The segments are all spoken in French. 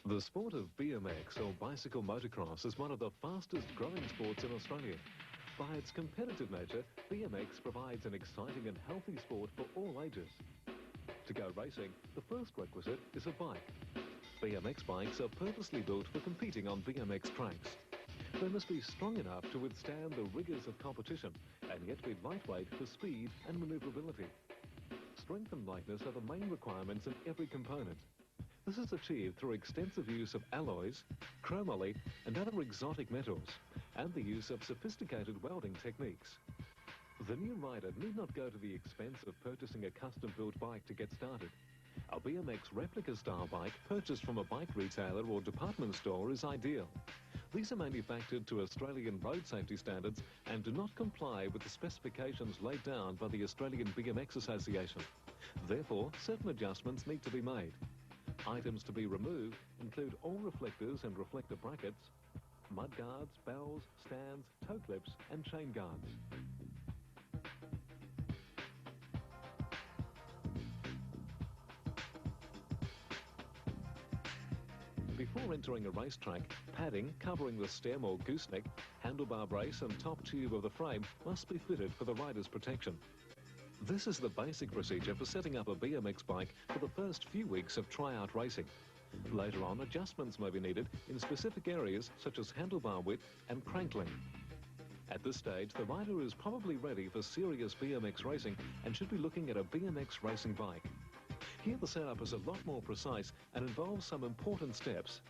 The sport of BMX, or bicycle motocross, is one of the fastest growing sports in Australia. By its competitive nature, BMX provides an exciting and healthy sport for all ages. To go racing, the first requisite is a bike. BMX bikes are purposely built for competing on BMX tracks. They must be strong enough to withstand the rigours of competition and yet be lightweight for speed and manoeuvrability. Strength and lightness are the main requirements in every component. This is achieved through extensive use of alloys, chromoly and other exotic metals, and the use of sophisticated welding techniques. The new rider need not go to the expense of purchasing a custom-built bike to get started. A BMX replica-style bike purchased from a bike retailer or department store is ideal. These are manufactured to Australian road safety standards and do not comply with the specifications laid down by the Australian BMX Association. Therefore, certain adjustments need to be made. Items to be removed include all reflectors and reflector brackets, mud guards, bells, stands, toe clips and chain guards. Before entering a racetrack, padding covering the stem or gooseneck, handlebar brace and top tube of the frame must be fitted for the rider's protection. This is the basic procedure for setting up a BMX bike for the first few weeks of tryout racing. Later on, adjustments may be needed in specific areas such as handlebar width and crank length. At this stage, the rider is probably ready for serious BMX racing and should be looking at a BMX racing bike. Here the setup is a lot more precise and involves some important steps.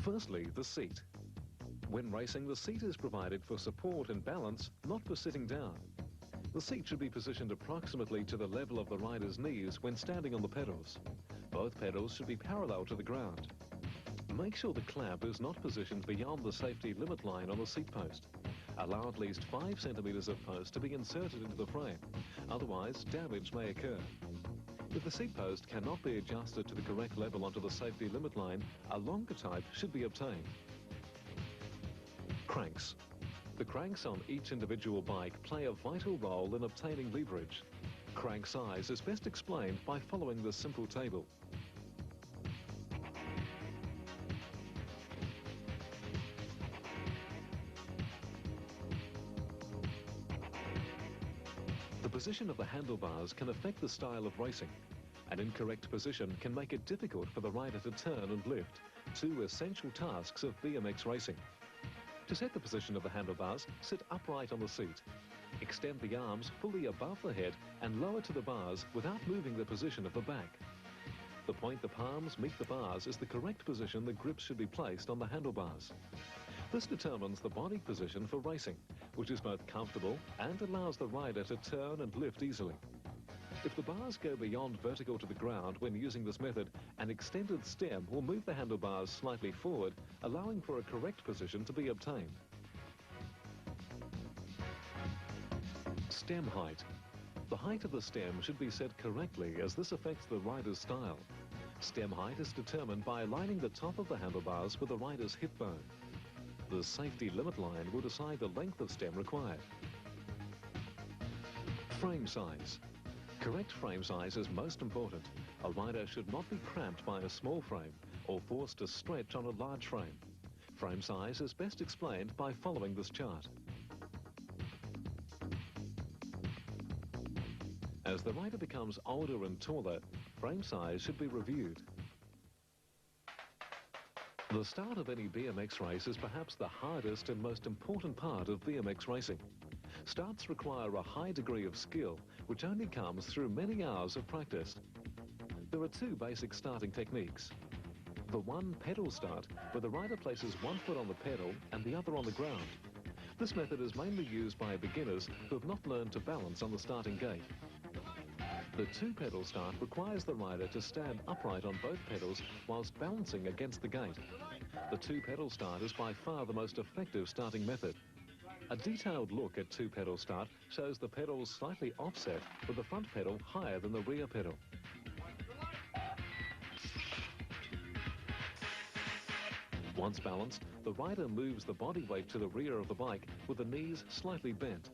Firstly, the seat. When racing, the seat is provided for support and balance, not for sitting down. The seat should be positioned approximately to the level of the rider's knees when standing on the pedals. Both pedals should be parallel to the ground. Make sure the clamp is not positioned beyond the safety limit line on the seat post. Allow at least 5 centimetres of post to be inserted into the frame, otherwise damage may occur. If the seat post cannot be adjusted to the correct level onto the safety limit line, a longer type should be obtained. Cranks. The cranks on each individual bike play a vital role in obtaining leverage. Crank size is best explained by following this simple table. The position of the handlebars can affect the style of racing. An incorrect position can make it difficult for the rider to turn and lift, two essential tasks of BMX racing. To set the position of the handlebars, sit upright on the seat. Extend the arms fully above the head and lower to the bars without moving the position of the back. The point the palms meet the bars is the correct position the grips should be placed on the handlebars. This determines the body position for racing, which is both comfortable and allows the rider to turn and lift easily. If the bars go beyond vertical to the ground when using this method, an extended stem will move the handlebars slightly forward, allowing for a correct position to be obtained. Stem height. The height of the stem should be set correctly as this affects the rider's style. Stem height is determined by aligning the top of the handlebars with the rider's hip bone. The safety limit line will decide the length of stem required. Frame size. Correct frame size is most important. A rider should not be cramped by a small frame or forced to stretch on a large frame. Frame size is best explained by following this chart. As the rider becomes older and taller, frame size should be reviewed. The start of any BMX race is perhaps the hardest and most important part of BMX racing. Starts require a high degree of skill, which only comes through many hours of practice. There are two basic starting techniques. The one pedal start, where the rider places one foot on the pedal and the other on the ground. This method is mainly used by beginners who have not learned to balance on the starting gate. The two pedal start requires the rider to stand upright on both pedals whilst balancing against the gate. The two pedal start is by far the most effective starting method. A detailed look at two pedal start shows the pedals slightly offset with the front pedal higher than the rear pedal. Once balanced, the rider moves the body weight to the rear of the bike with the knees slightly bent.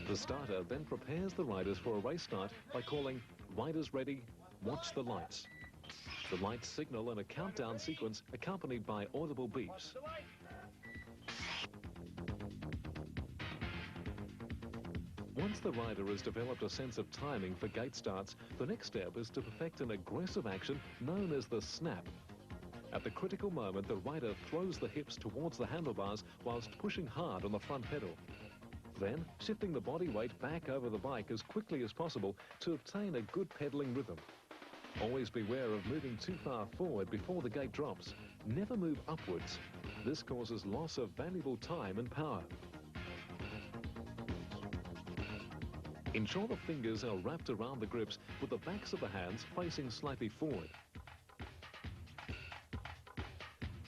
The The starter then prepares the riders for a race start by calling, "Riders ready, watch the lights." The lights signal in a countdown sequence accompanied by audible beeps. Once the rider has developed a sense of timing for gate starts, the next step is to perfect an aggressive action known as the snap. At the critical moment, the rider throws the hips towards the handlebars whilst pushing hard on the front pedal. Then, shifting the body weight back over the bike as quickly as possible to obtain a good pedaling rhythm. Always beware of moving too far forward before the gate drops. Never move upwards. This causes loss of valuable time and power. Ensure the fingers are wrapped around the grips with the backs of the hands facing slightly forward.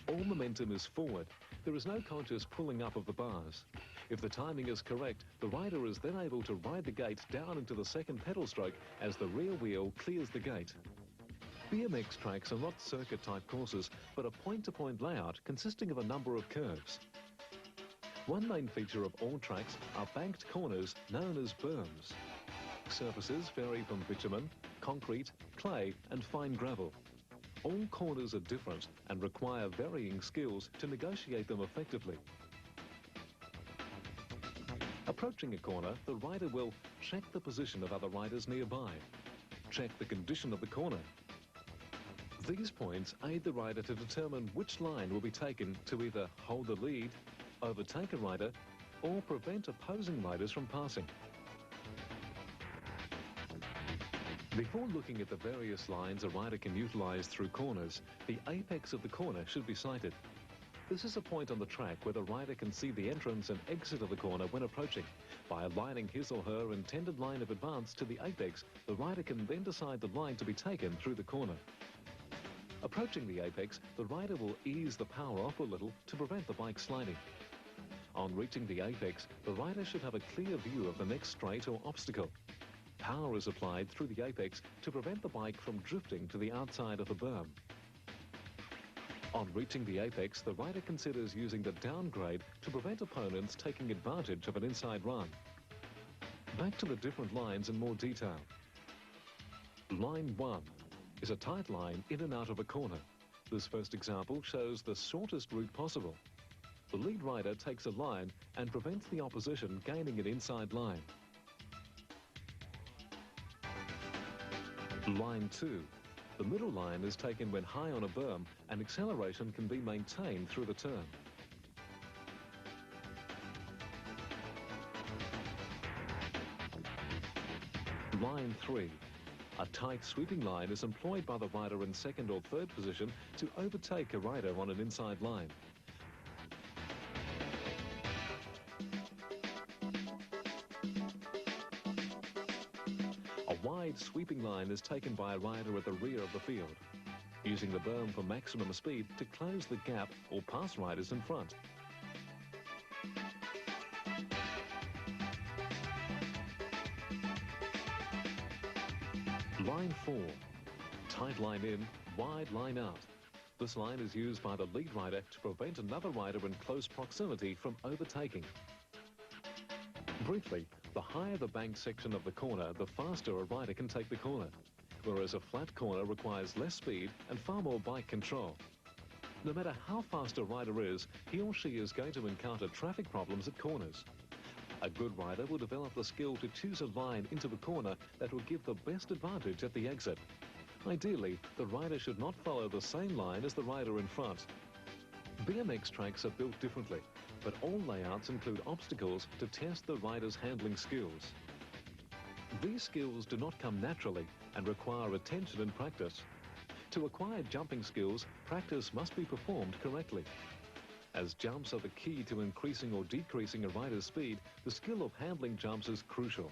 All momentum is forward. There is no conscious pulling up of the bars. If the timing is correct, the rider is then able to ride the gate down into the second pedal stroke as the rear wheel clears the gate. BMX tracks are not circuit-type courses, but a point-to-point layout consisting of a number of curves. One main feature of all tracks are banked corners known as berms. Surfaces vary from bitumen, concrete, clay and fine gravel. All corners are different and require varying skills to negotiate them effectively. Approaching a corner, the rider will check the position of other riders nearby, check the condition of the corner. These points aid the rider to determine which line will be taken to either hold the lead, overtake a rider, or prevent opposing riders from passing. Before looking at the various lines a rider can utilize through corners, the apex of the corner should be sighted. This is a point on the track where the rider can see the entrance and exit of the corner when approaching. By aligning his or her intended line of advance to the apex, the rider can then decide the line to be taken through the corner. Approaching the apex, the rider will ease the power off a little to prevent the bike sliding. On reaching the apex, the rider should have a clear view of the next straight or obstacle. Power is applied through the apex to prevent the bike from drifting to the outside of the berm. On reaching the apex, the rider considers using the downgrade to prevent opponents taking advantage of an inside run. Back to the different lines in more detail. Line 1 is a tight line in and out of a corner. This first example shows the shortest route possible. The lead rider takes a line and prevents the opposition gaining an inside line. Line 2. The middle line is taken when high on a berm and acceleration can be maintained through the turn. Line 3. A tight sweeping line is employed by the rider in second or third position to overtake a rider on an inside line. A wide sweeping line is taken by a rider at the rear of the field, using the berm for maximum speed to close the gap or pass riders in front. Line 4. Tight line in, wide line out. This line is used by the lead rider to prevent another rider in close proximity from overtaking. Briefly, the higher the bank section of the corner, the faster a rider can take the corner, whereas a flat corner requires less speed and far more bike control. No matter how fast a rider is, he or she is going to encounter traffic problems at corners. A good rider will develop the skill to choose a line into the corner that will give the best advantage at the exit. Ideally, the rider should not follow the same line as the rider in front. BMX tracks are built differently, but all layouts include obstacles to test the rider's handling skills. These skills do not come naturally and require attention and practice. To acquire jumping skills, practice must be performed correctly. As jumps are the key to increasing or decreasing a rider's speed, the skill of handling jumps is crucial.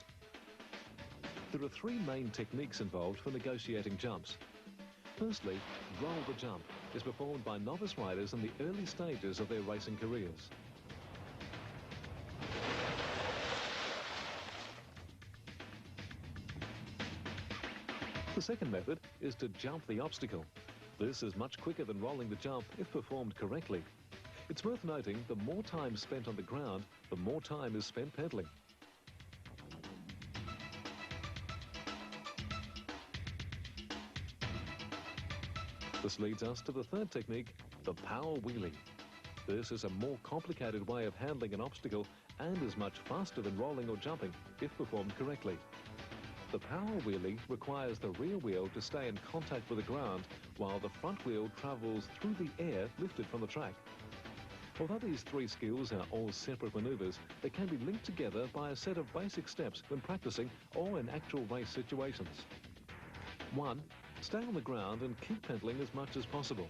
There are three main techniques involved for negotiating jumps. Firstly, roll the jump is performed by novice riders in the early stages of their racing careers. The second method is to jump the obstacle. This is much quicker than rolling the jump if performed correctly. It's worth noting the more time spent on the ground, the more time is spent pedaling. This leads us to the third technique, the power wheelie. This is a more complicated way of handling an obstacle and is much faster than rolling or jumping if performed correctly. The power wheelie requires the rear wheel to stay in contact with the ground while the front wheel travels through the air lifted from the track. Although these three skills are all separate maneuvers, they can be linked together by a set of basic steps when practicing or in actual race situations. 1. Stay on the ground and keep pedaling as much as possible.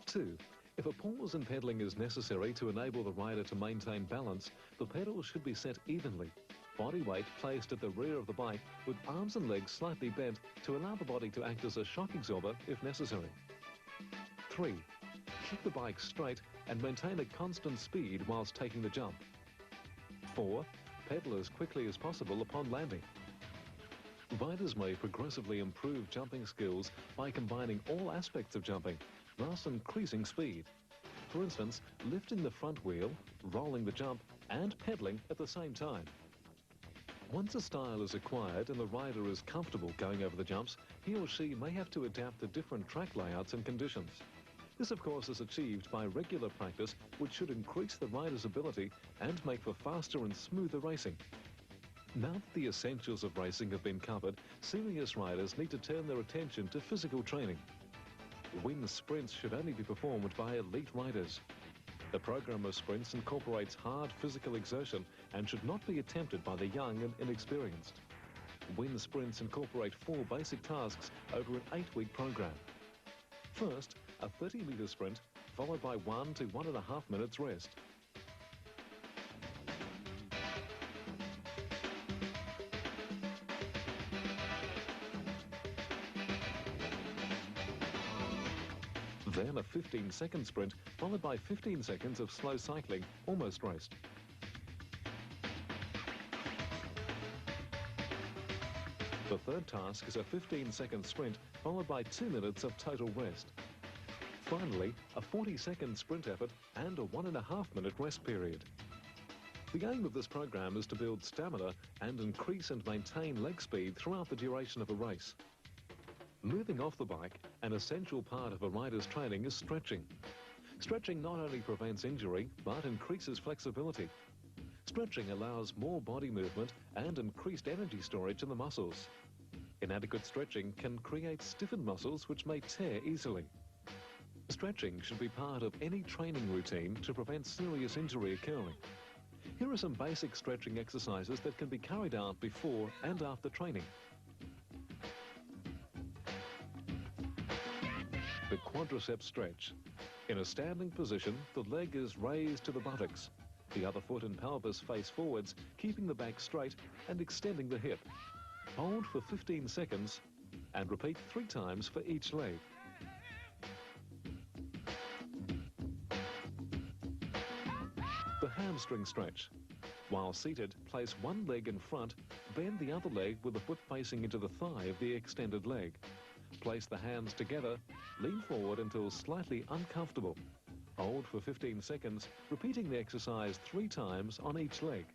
2. If a pause in pedaling is necessary to enable the rider to maintain balance, the pedals should be set evenly. Body weight placed at the rear of the bike with arms and legs slightly bent to allow the body to act as a shock absorber if necessary. 3. Keep the bike straight and maintain a constant speed whilst taking the jump. 4. Pedal as quickly as possible upon landing. Riders may progressively improve jumping skills by combining all aspects of jumping, thus increasing speed. For instance, lifting the front wheel, rolling the jump, and pedaling at the same time. Once a style is acquired and the rider is comfortable going over the jumps, he or she may have to adapt to different track layouts and conditions. This, of course, is achieved by regular practice, which should increase the rider's ability and make for faster and smoother racing. Now that the essentials of racing have been covered, serious riders need to turn their attention to physical training. Win sprints should only be performed by elite riders. The program of sprints incorporates hard physical exertion and should not be attempted by the young and inexperienced. Win sprints incorporate 4 basic tasks over an 8-week program. First, a 30-metre sprint, followed by 1 to 1.5 minutes rest. Then a 15-second sprint, followed by 15 seconds of slow cycling, almost rest. The third task is a 15-second sprint, followed by 2 minutes of total rest. Finally, a 40-second sprint effort and a 1.5-minute rest period. The aim of this program is to build stamina and increase and maintain leg speed throughout the duration of a race. Moving off the bike, an essential part of a rider's training is stretching. Stretching not only prevents injury, but increases flexibility. Stretching allows more body movement and increased energy storage in the muscles. Inadequate stretching can create stiffened muscles which may tear easily. Stretching should be part of any training routine to prevent serious injury occurring. Here are some basic stretching exercises that can be carried out before and after training. The quadriceps stretch. In a standing position, the leg is raised to the buttocks. The other foot and pelvis face forwards, keeping the back straight and extending the hip. Hold for 15 seconds and repeat 3 times for each leg. The hamstring stretch. While seated, place one leg in front, bend the other leg with the foot facing into the thigh of the extended leg. Place the hands together, lean forward until slightly uncomfortable. Hold for 15 seconds, repeating the exercise 3 times on each leg.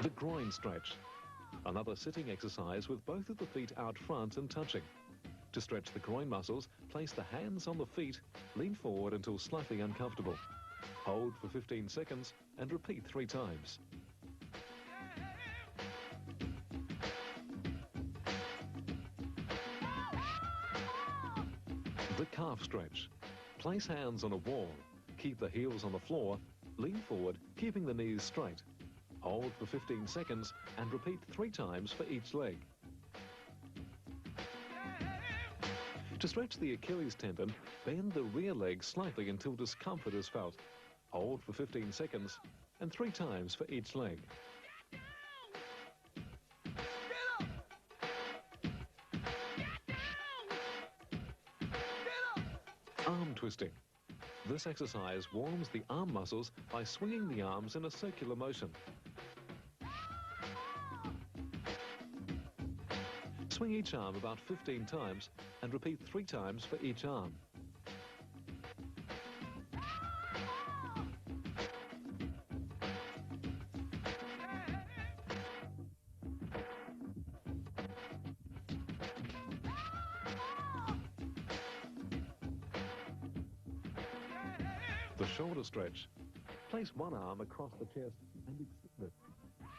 The groin stretch. Another sitting exercise with both of the feet out front and touching. To stretch the groin muscles, place the hands on the feet, lean forward until slightly uncomfortable. Hold for 15 seconds and repeat 3 times. The calf stretch. Place hands on a wall, keep the heels on the floor, lean forward, keeping the knees straight. Hold for 15 seconds and repeat 3 times for each leg. To stretch the Achilles tendon, bend the rear leg slightly until discomfort is felt. Hold for 15 seconds and 3 times for each leg. Arm twisting. This exercise warms the arm muscles by swinging the arms in a circular motion. Swing each arm about 15 times and repeat 3 times for each arm. The shoulder stretch. Place one arm across the chest and extend it.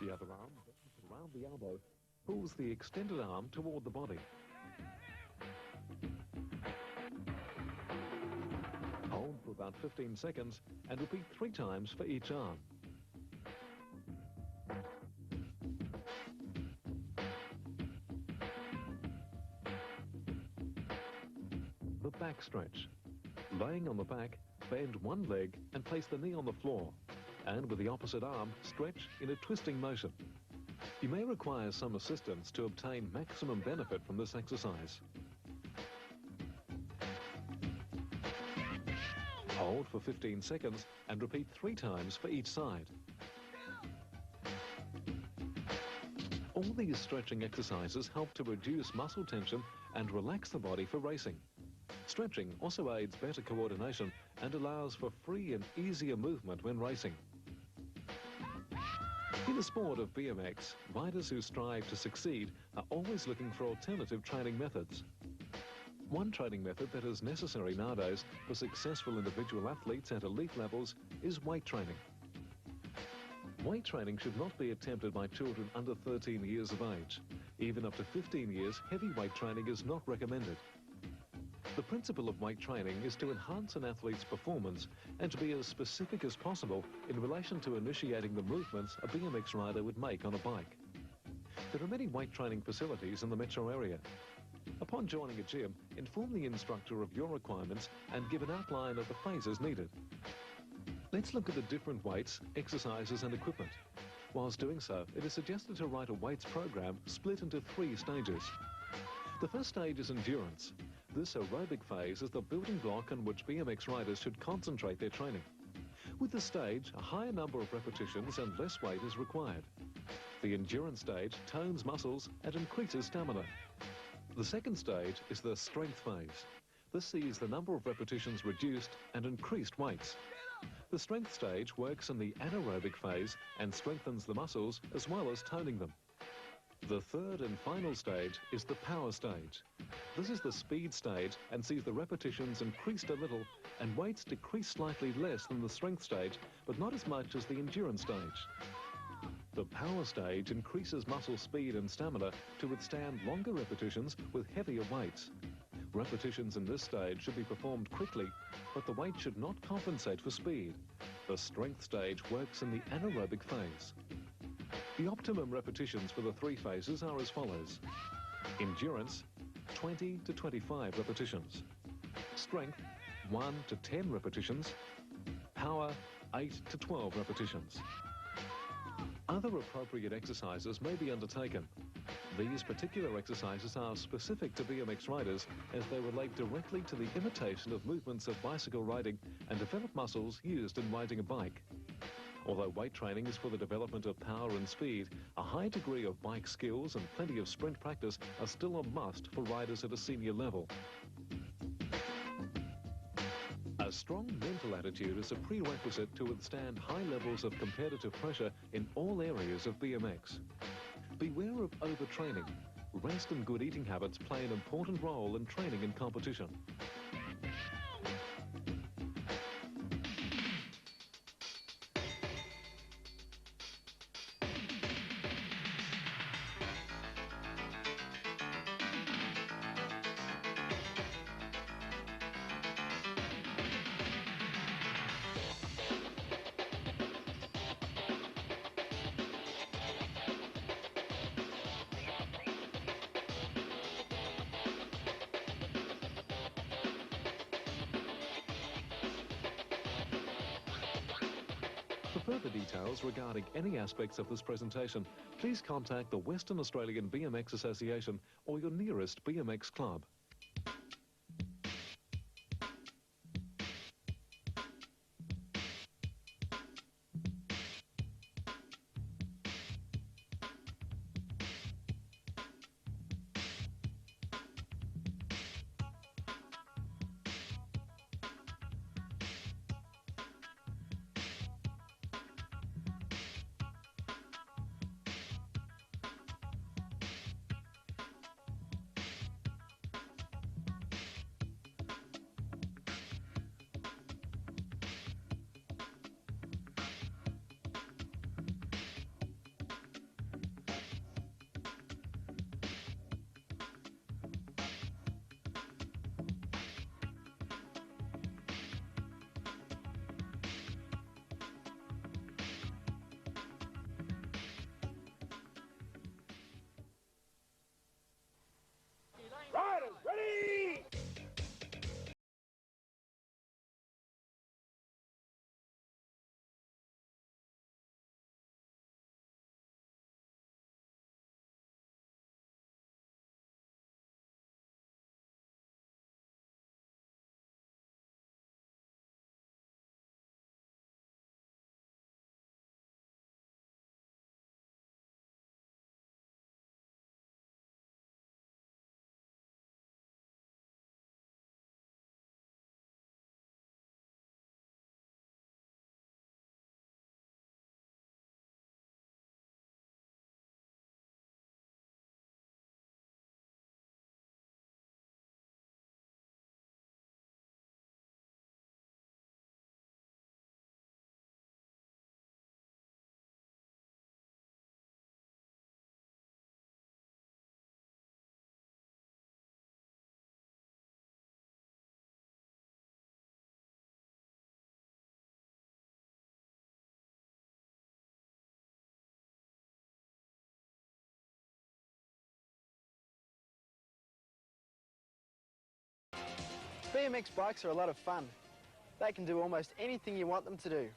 The other arm bends around the elbow, pulls the extended arm toward the body. Hold for about 15 seconds and repeat 3 times for each arm. The back stretch. Laying on the back, bend one leg and place the knee on the floor. And with the opposite arm, stretch in a twisting motion. You may require some assistance to obtain maximum benefit from this exercise. Hold for 15 seconds and repeat 3 times for each side. All these stretching exercises help to reduce muscle tension and relax the body for racing. Stretching also aids better coordination and allows for free and easier movement when racing. In the sport of BMX, riders who strive to succeed are always looking for alternative training methods. One training method that is necessary nowadays for successful individual athletes at elite levels is weight training. Weight training should not be attempted by children under 13 years of age. Even up to 15 years, heavy weight training is not recommended. The principle of weight training is to enhance an athlete's performance and to be as specific as possible in relation to initiating the movements a BMX rider would make on a bike. There are many weight training facilities in the metro area. Upon joining a gym, inform the instructor of your requirements and give an outline of the phases needed. Let's look at the different weights, exercises and equipment. Whilst doing so, it is suggested to write a weights program split into 3 stages. The first stage is endurance. This aerobic phase is the building block on which BMX riders should concentrate their training. With this stage, a higher number of repetitions and less weight is required. The endurance stage tones muscles and increases stamina. The second stage is the strength phase. This sees the number of repetitions reduced and increased weights. The strength stage works in the anaerobic phase and strengthens the muscles as well as toning them. The third and final stage is the power stage. This is the speed stage and sees the repetitions increased a little and weights decrease slightly less than the strength stage, but not as much as the endurance stage. The power stage increases muscle speed and stamina to withstand longer repetitions with heavier weights. Repetitions in this stage should be performed quickly, but the weight should not compensate for speed. The strength stage works in the anaerobic phase. The optimum repetitions for the 3 phases are as follows. Endurance, 20 to 25 repetitions. Strength, 1 to 10 repetitions. Power, 8 to 12 repetitions. Other appropriate exercises may be undertaken. These particular exercises are specific to BMX riders as they relate directly to the imitation of movements of bicycle riding and develop muscles used in riding a bike. Although weight training is for the development of power and speed, a high degree of bike skills and plenty of sprint practice are still a must for riders at a senior level. A strong mental attitude is a prerequisite to withstand high levels of competitive pressure in all areas of BMX. Beware of overtraining. Rest and good eating habits play an important role in training and competition. For further details regarding any aspects of this presentation, please contact the Western Australian BMX Association or your nearest BMX club. BMX bikes are a lot of fun. They can do almost anything you want them to do.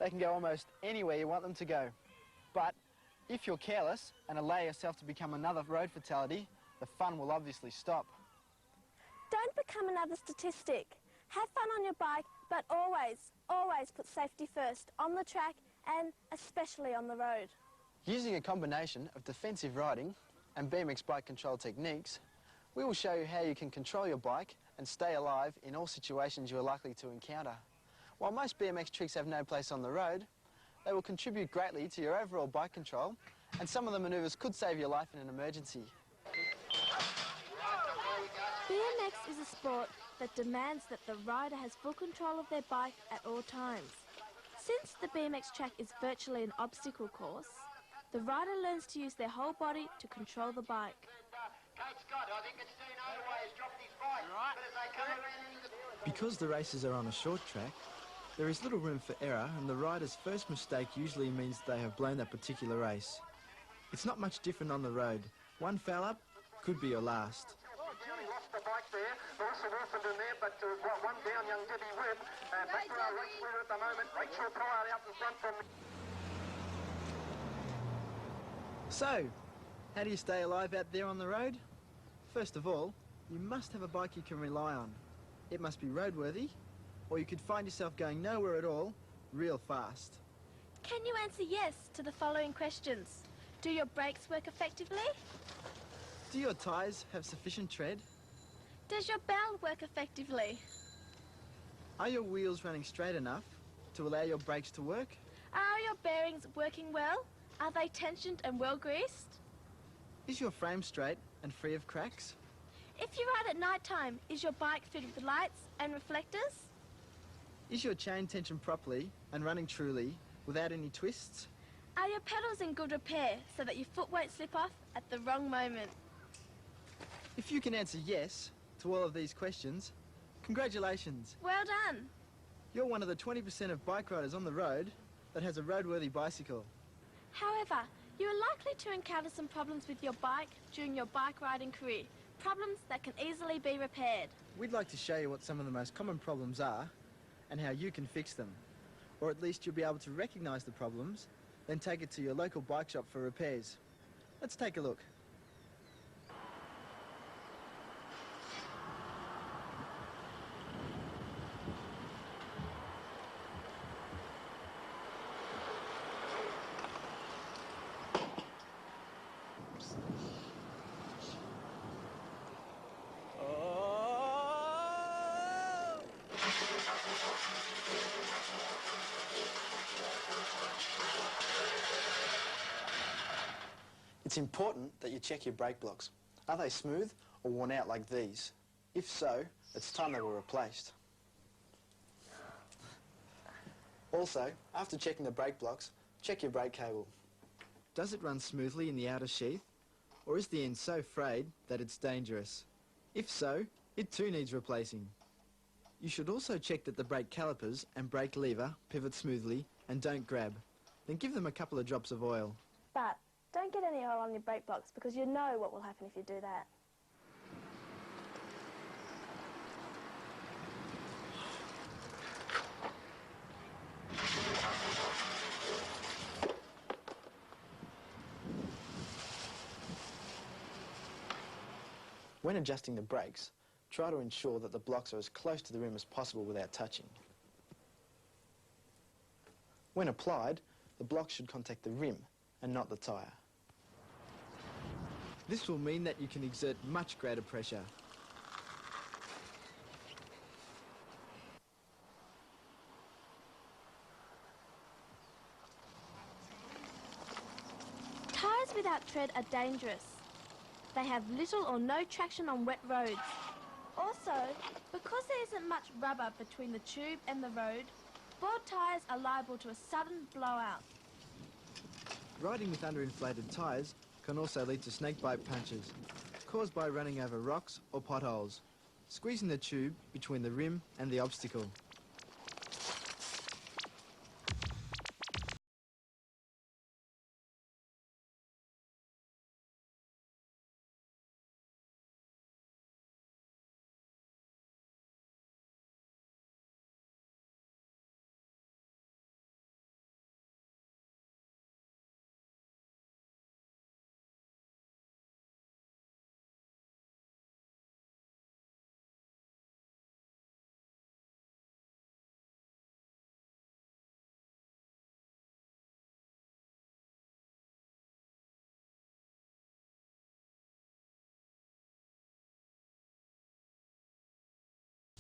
They can go almost anywhere you want them to go. But if you're careless and allow yourself to become another road fatality, the fun will obviously stop. Don't become another statistic. Have fun on your bike, but always put safety first on the track and especially on the road. Using a combination of defensive riding and BMX bike control techniques, we will show you how you can control your bike and stay alive in all situations you are likely to encounter. While most BMX tricks have no place on the road, they will contribute greatly to your overall bike control, and some of the manoeuvres could save your life in an emergency. BMX is a sport that demands that the rider has full control of their bike at all times. Since the BMX track is virtually an obstacle course, the rider learns to use their whole body to control the bike. Because the races are on a short track, there is little room for error, and the rider's first mistake usually means they have blown that particular race. It's not much different on the road. One foul up could be your last. The bike there, Melissa Wilson in there, but one down, young Debbie Webb. Back to our race leader at the moment, Rachel Pryor out in front from... So, how do you stay alive out there on the road? First of all, you must have a bike you can rely on. It must be roadworthy, or you could find yourself going nowhere at all, real fast. Can you answer yes to the following questions? Do your brakes work effectively? Do your tyres have sufficient tread? Does your bell work effectively? Are your wheels running straight enough to allow your brakes to work? Are your bearings working well? Are they tensioned and well greased? Is your frame straight and free of cracks? If you ride at night time, is your bike fitted with lights and reflectors? Is your chain tensioned properly and running truly without any twists? Are your pedals in good repair so that your foot won't slip off at the wrong moment? If you can answer yes to all of these questions, congratulations. Well done. You're one of the 20% of bike riders on the road that has a roadworthy bicycle. However, you are likely to encounter some problems with your bike during your bike riding career, problems that can easily be repaired. We'd like to show you what some of the most common problems are and how you can fix them. Or at least you'll be able to recognise the problems, then take it to your local bike shop for repairs. Let's take a look. It's important that you check your brake blocks. Are they smooth or worn out like these? If so, it's time they were replaced. Also, after checking the brake blocks, check your brake cable. Does it run smoothly in the outer sheath, or is the end so frayed that it's dangerous? If so, it too needs replacing. You should also check that the brake calipers and brake lever pivot smoothly and don't grab. Then give them a couple of drops of oil. But don't get any oil on your brake blocks because you know what will happen if you do that. When adjusting the brakes, try to ensure that the blocks are as close to the rim as possible without touching. When applied, the blocks should contact the rim and not the tyre. This will mean that you can exert much greater pressure. Tyres without tread are dangerous. They have little or no traction on wet roads. Also, because there isn't much rubber between the tube and the road, board tyres are liable to a sudden blowout. Riding with underinflated tyres can also lead to snakebite punctures caused by running over rocks or potholes, squeezing the tube between the rim and the obstacle.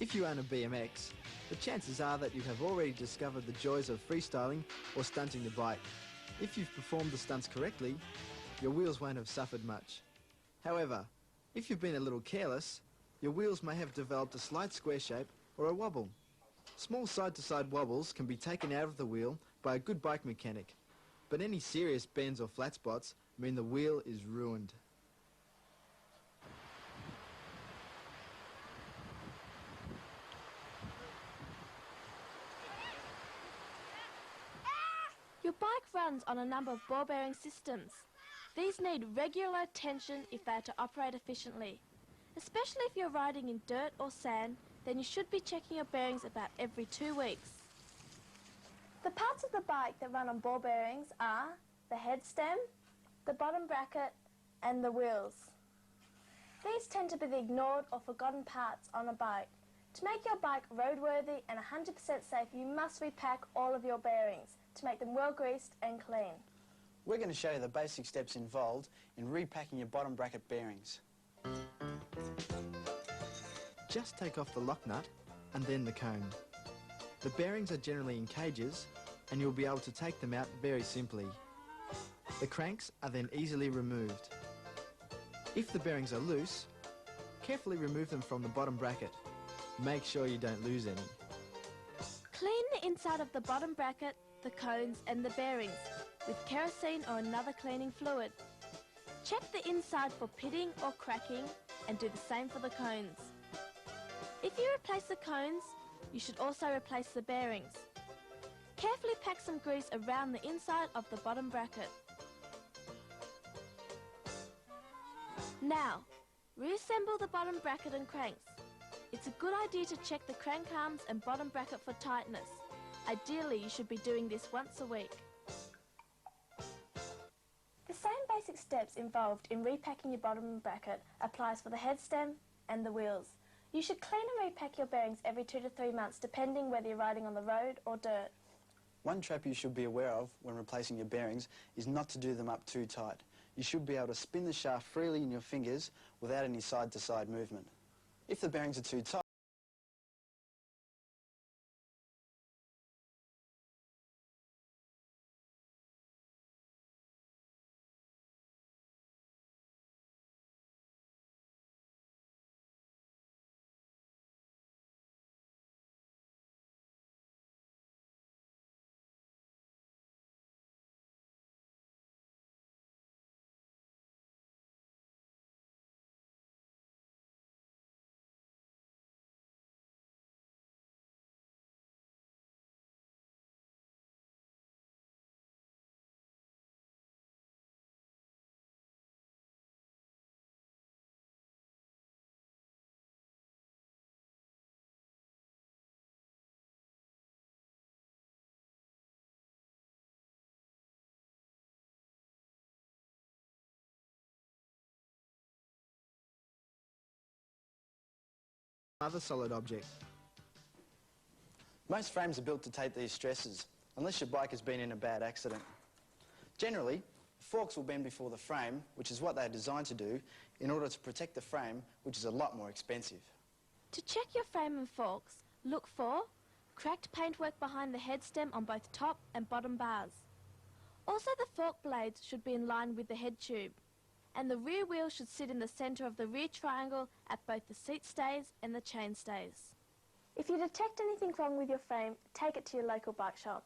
If you own a BMX, the chances are that you have already discovered the joys of freestyling or stunting the bike. If you've performed the stunts correctly, your wheels won't have suffered much. However, if you've been a little careless, your wheels may have developed a slight square shape or a wobble. Small side-to-side wobbles can be taken out of the wheel by a good bike mechanic, but any serious bends or flat spots mean the wheel is ruined. Your bike runs on a number of ball bearing systems. These need regular attention if they are to operate efficiently. Especially if you're riding in dirt or sand, then you should be checking your bearings about every 2 weeks. The parts of the bike that run on ball bearings are the head stem, the bottom bracket and the wheels. These tend to be the ignored or forgotten parts on a bike. To make your bike roadworthy and 100% safe, you must repack all of your bearings to make them well greased and clean. We're going to show you the basic steps involved in repacking your bottom bracket bearings. Just take off the lock nut and then the cone. The bearings are generally in cages and you'll be able to take them out very simply. The cranks are then easily removed. If the bearings are loose, carefully remove them from the bottom bracket. Make sure you don't lose any. Clean the inside of the bottom bracket, the cones and the bearings with kerosene or another cleaning fluid. Check the inside for pitting or cracking and do the same for the cones. If you replace the cones, you should also replace the bearings. Carefully pack some grease around the inside of the bottom bracket. Now, reassemble the bottom bracket and cranks. It's a good idea to check the crank arms and bottom bracket for tightness. Ideally, you should be doing this once a week. The same basic steps involved in repacking your bottom bracket applies for the head stem and the wheels. You should clean and repack your bearings every 2 to 3 months, depending whether you're riding on the road or dirt. One trap you should be aware of when replacing your bearings is not to do them up too tight. You should be able to spin the shaft freely in your fingers without any side-to-side movement. If the bearings are too tight, other solid object. Most frames are built to take these stresses, unless your bike has been in a bad accident. Generally, forks will bend before the frame, which is what they're designed to do, in order to protect the frame, which is a lot more expensive. To check your frame and forks, look for cracked paintwork behind the head stem on both top and bottom bars. Also, the fork blades should be in line with the head tube, and the rear wheel should sit in the centre of the rear triangle at both the seat stays and the chain stays. If you detect anything wrong with your frame, take it to your local bike shop.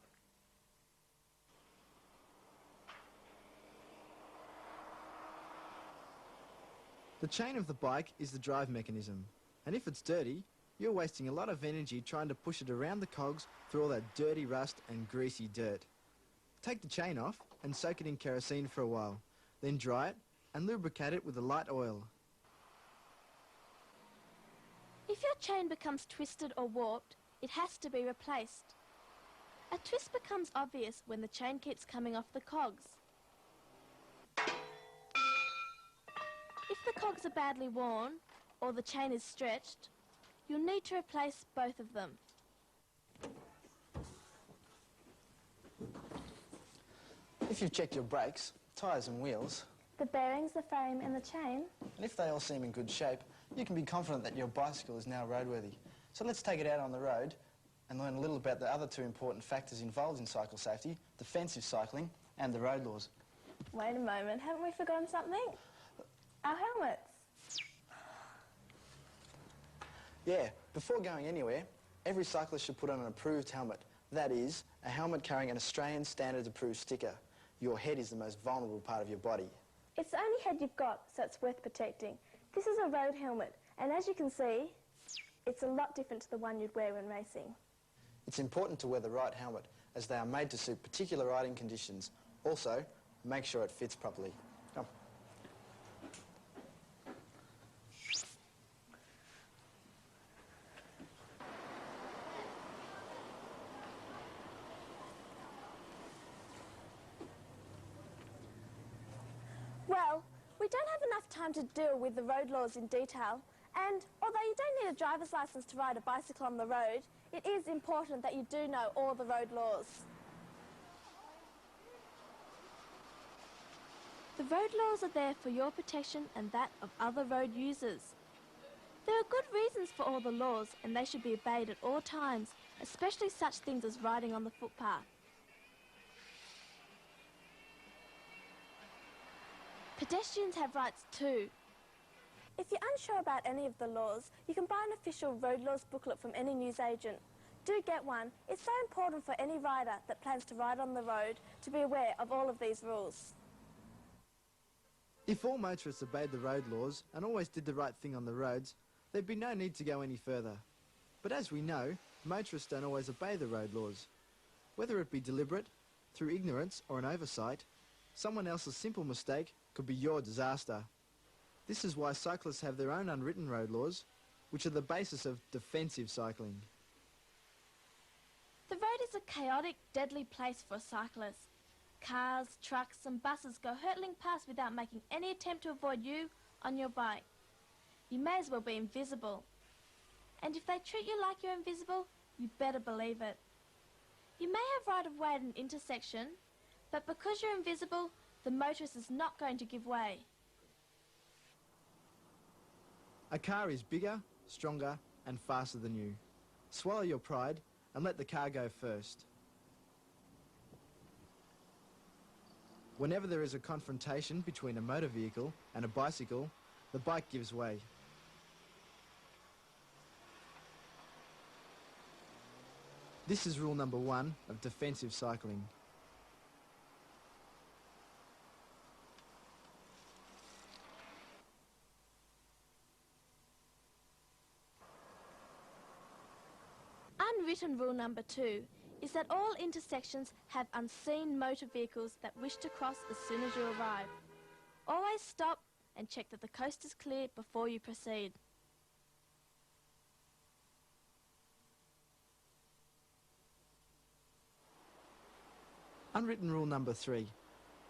The chain of the bike is the drive mechanism, and if it's dirty, you're wasting a lot of energy trying to push it around the cogs through all that dirty rust and greasy dirt. Take the chain off and soak it in kerosene for a while, then dry it and lubricate it with a light oil. If your chain becomes twisted or warped, it has to be replaced. A twist becomes obvious when the chain keeps coming off the cogs. If the cogs are badly worn or the chain is stretched, you'll need to replace both of them. If you've checked your brakes, tyres and wheels, The bearings, the frame and the chain. and if they all seem in good shape, you can be confident that your bicycle is now roadworthy. So let's take it out on the road and learn a little about the other two important factors involved in cycle safety, defensive cycling and the road laws. Wait a moment, haven't we forgotten something? Our helmets. Yeah, before going anywhere, every cyclist should put on an approved helmet. That is, a helmet carrying an Australian Standards approved sticker. Your head is the most vulnerable part of your body. It's the only head you've got, so it's worth protecting. This is a road helmet, and as you can see, it's a lot different to the one you'd wear when racing. It's important to wear the right helmet, as they are made to suit particular riding conditions. Also, make sure it fits properly. Come. Well, we don't have enough time to deal with the road laws in detail, and although you don't need a driver's licence to ride a bicycle on the road, it is important that you do know all the road laws. The road laws are there for your protection and that of other road users. There are good reasons for all the laws, and they should be obeyed at all times, especially such things as riding on the footpath. Pedestrians have rights too. If you're unsure about any of the laws, you can buy an official road laws booklet from any newsagent. Do get one. It's so important for any rider that plans to ride on the road to be aware of all of these rules. If all motorists obeyed the road laws and always did the right thing on the roads, there'd be no need to go any further. But as we know, motorists don't always obey the road laws. Whether it be deliberate, through ignorance or an oversight, someone else's simple mistake could be your disaster. This is why cyclists have their own unwritten road laws, which are the basis of defensive cycling. The road is a chaotic, deadly place for a cyclist. Cars, trucks and buses go hurtling past without making any attempt to avoid you on your bike. You may as well be invisible. And if they treat you like you're invisible, you better believe it. You may have right of way at an intersection, but because you're invisible, the motorist is not going to give way. A car is bigger, stronger and faster than you. Swallow your pride and let the car go first. Whenever there is a confrontation between a motor vehicle and a bicycle, the bike gives way. This is rule number 1 of defensive cycling. Unwritten rule number 2 is that all intersections have unseen motor vehicles that wish to cross as soon as you arrive. Always stop and check that the coast is clear before you proceed. Unwritten rule number 3.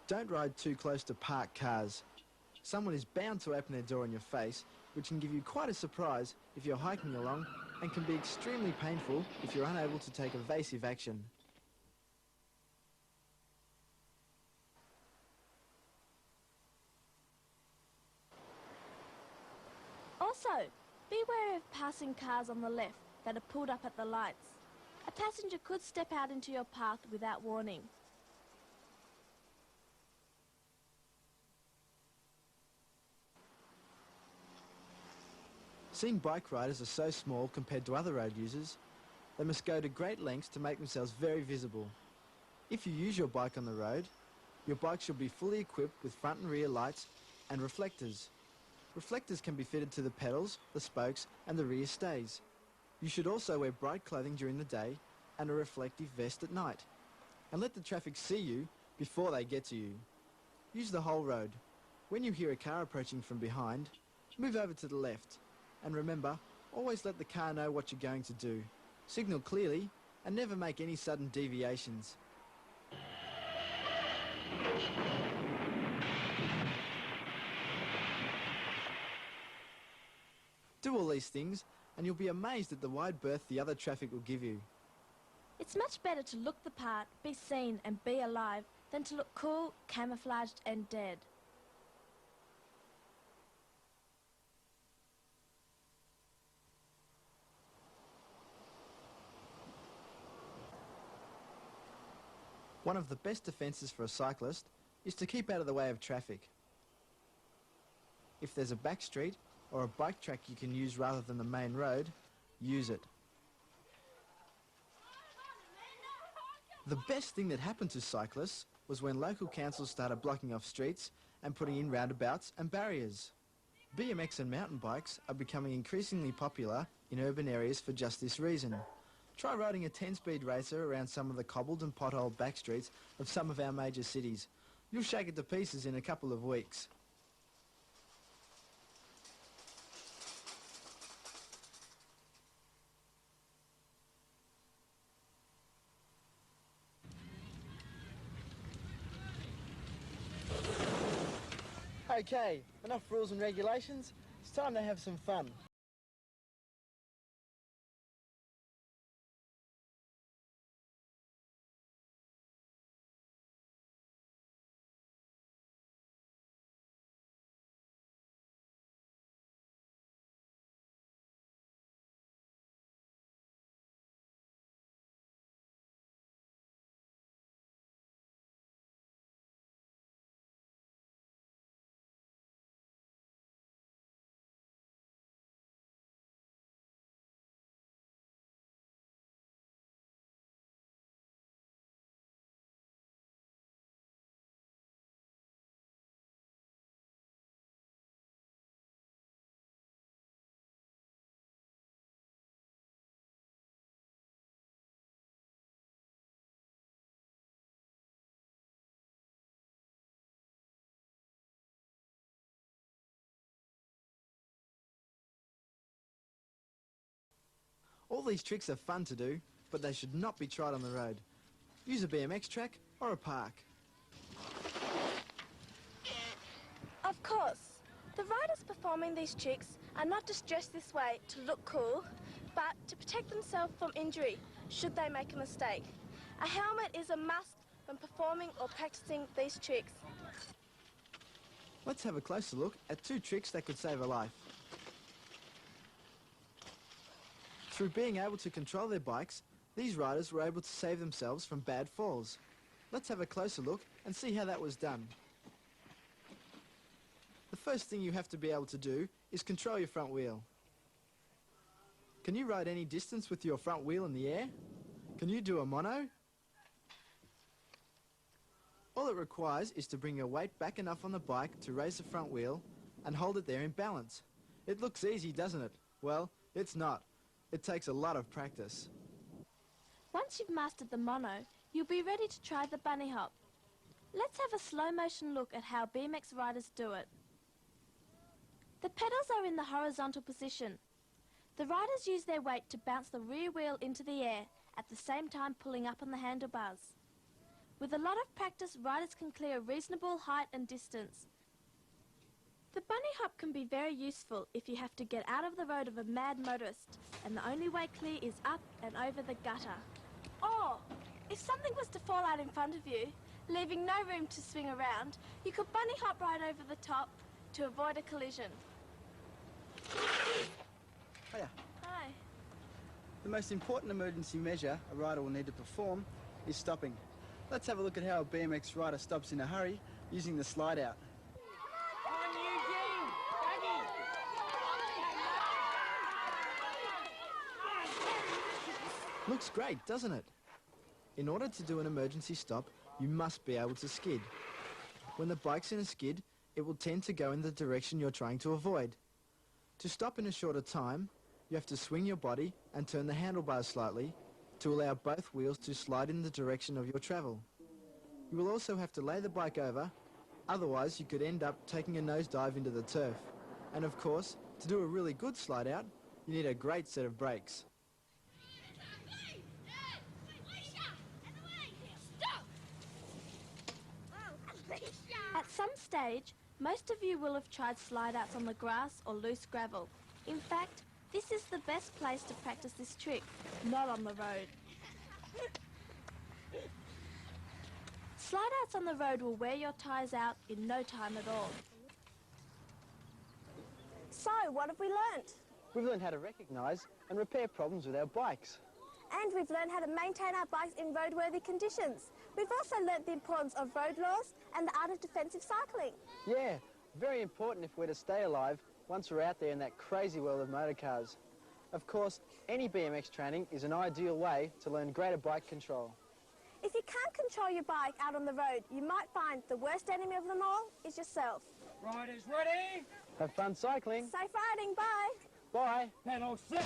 Don't ride too close to parked cars. Someone is bound to open their door in your face, which can give you quite a surprise if you're hiking along and can be extremely painful if you're unable to take evasive action. Also, be wary of passing cars on the left that are pulled up at the lights. A passenger could step out into your path without warning. Seeing bike riders are so small compared to other road users, they must go to great lengths to make themselves very visible. If you use your bike on the road, your bike should be fully equipped with front and rear lights and reflectors. Reflectors can be fitted to the pedals, the spokes and the rear stays. You should also wear bright clothing during the day and a reflective vest at night. And let the traffic see you before they get to you. Use the whole road. When you hear a car approaching from behind, move over to the left. And remember, always let the car know what you're going to do. Signal clearly and never make any sudden deviations. Do all these things and you'll be amazed at the wide berth the other traffic will give you. It's much better to look the part, be seen and be alive than to look cool, camouflaged and dead. One of the best defences for a cyclist is to keep out of the way of traffic. If there's a back street or a bike track you can use rather than the main road, use it. The best thing that happened to cyclists was when local councils started blocking off streets and putting in roundabouts and barriers. BMX and mountain bikes are becoming increasingly popular in urban areas for just this reason. Try riding a 10-speed racer around some of the cobbled and potholed back streets of some of our major cities. You'll shake it to pieces in a couple of weeks. Okay, enough rules and regulations. It's time to have some fun. All these tricks are fun to do, but they should not be tried on the road. Use a BMX track or a park. Of course, the riders performing these tricks are not just dressed this way to look cool, but to protect themselves from injury should they make a mistake. A helmet is a must when performing or practicing these tricks. Let's have a closer look at 2 tricks that could save a life. Through being able to control their bikes, these riders were able to save themselves from bad falls. Let's have a closer look and see how that was done. The first thing you have to be able to do is control your front wheel. Can you ride any distance with your front wheel in the air? Can you do a mono? All it requires is to bring your weight back enough on the bike to raise the front wheel and hold it there in balance. It looks easy, doesn't it? Well, it's not. It takes a lot of practice. Once you've mastered the mono, you'll be ready to try the bunny hop. Let's have a slow motion look at how BMX riders do it. The pedals are in the horizontal position. The riders use their weight to bounce the rear wheel into the air, at the same time pulling up on the handlebars. With a lot of practice, riders can clear a reasonable height and distance. The bunny hop can be very useful if you have to get out of the road of a mad motorist and the only way clear is up and over the gutter. Or, if something was to fall out in front of you, leaving no room to swing around, you could bunny hop right over the top to avoid a collision. Hiya. Hi. The most important emergency measure a rider will need to perform is stopping. Let's have a look at how a BMX rider stops in a hurry using the slide out. Looks great, doesn't it? In order to do an emergency stop, you must be able to skid. When the bike's in a skid, it will tend to go in the direction you're trying to avoid. To stop in a shorter time, you have to swing your body and turn the handlebars slightly to allow both wheels to slide in the direction of your travel. You will also have to lay the bike over, otherwise you could end up taking a nosedive into the turf. And of course, to do a really good slide out, you need a great set of brakes. At some stage, most of you will have tried slide outs on the grass or loose gravel. In fact, this is the best place to practice this trick, not on the road. Slide outs on the road will wear your tyres out in no time at all. So, what have we learnt? We've learned how to recognise and repair problems with our bikes. And we've learned how to maintain our bikes in roadworthy conditions. We've also learnt the importance of road laws and the art of defensive cycling. Yeah, very important if we're to stay alive once we're out there in that crazy world of motorcars. Of course, any BMX training is an ideal way to learn greater bike control. If you can't control your bike out on the road, you might find the worst enemy of them all is yourself. Riders ready? Have fun cycling. Safe riding, bye! Bye. Pedal 6.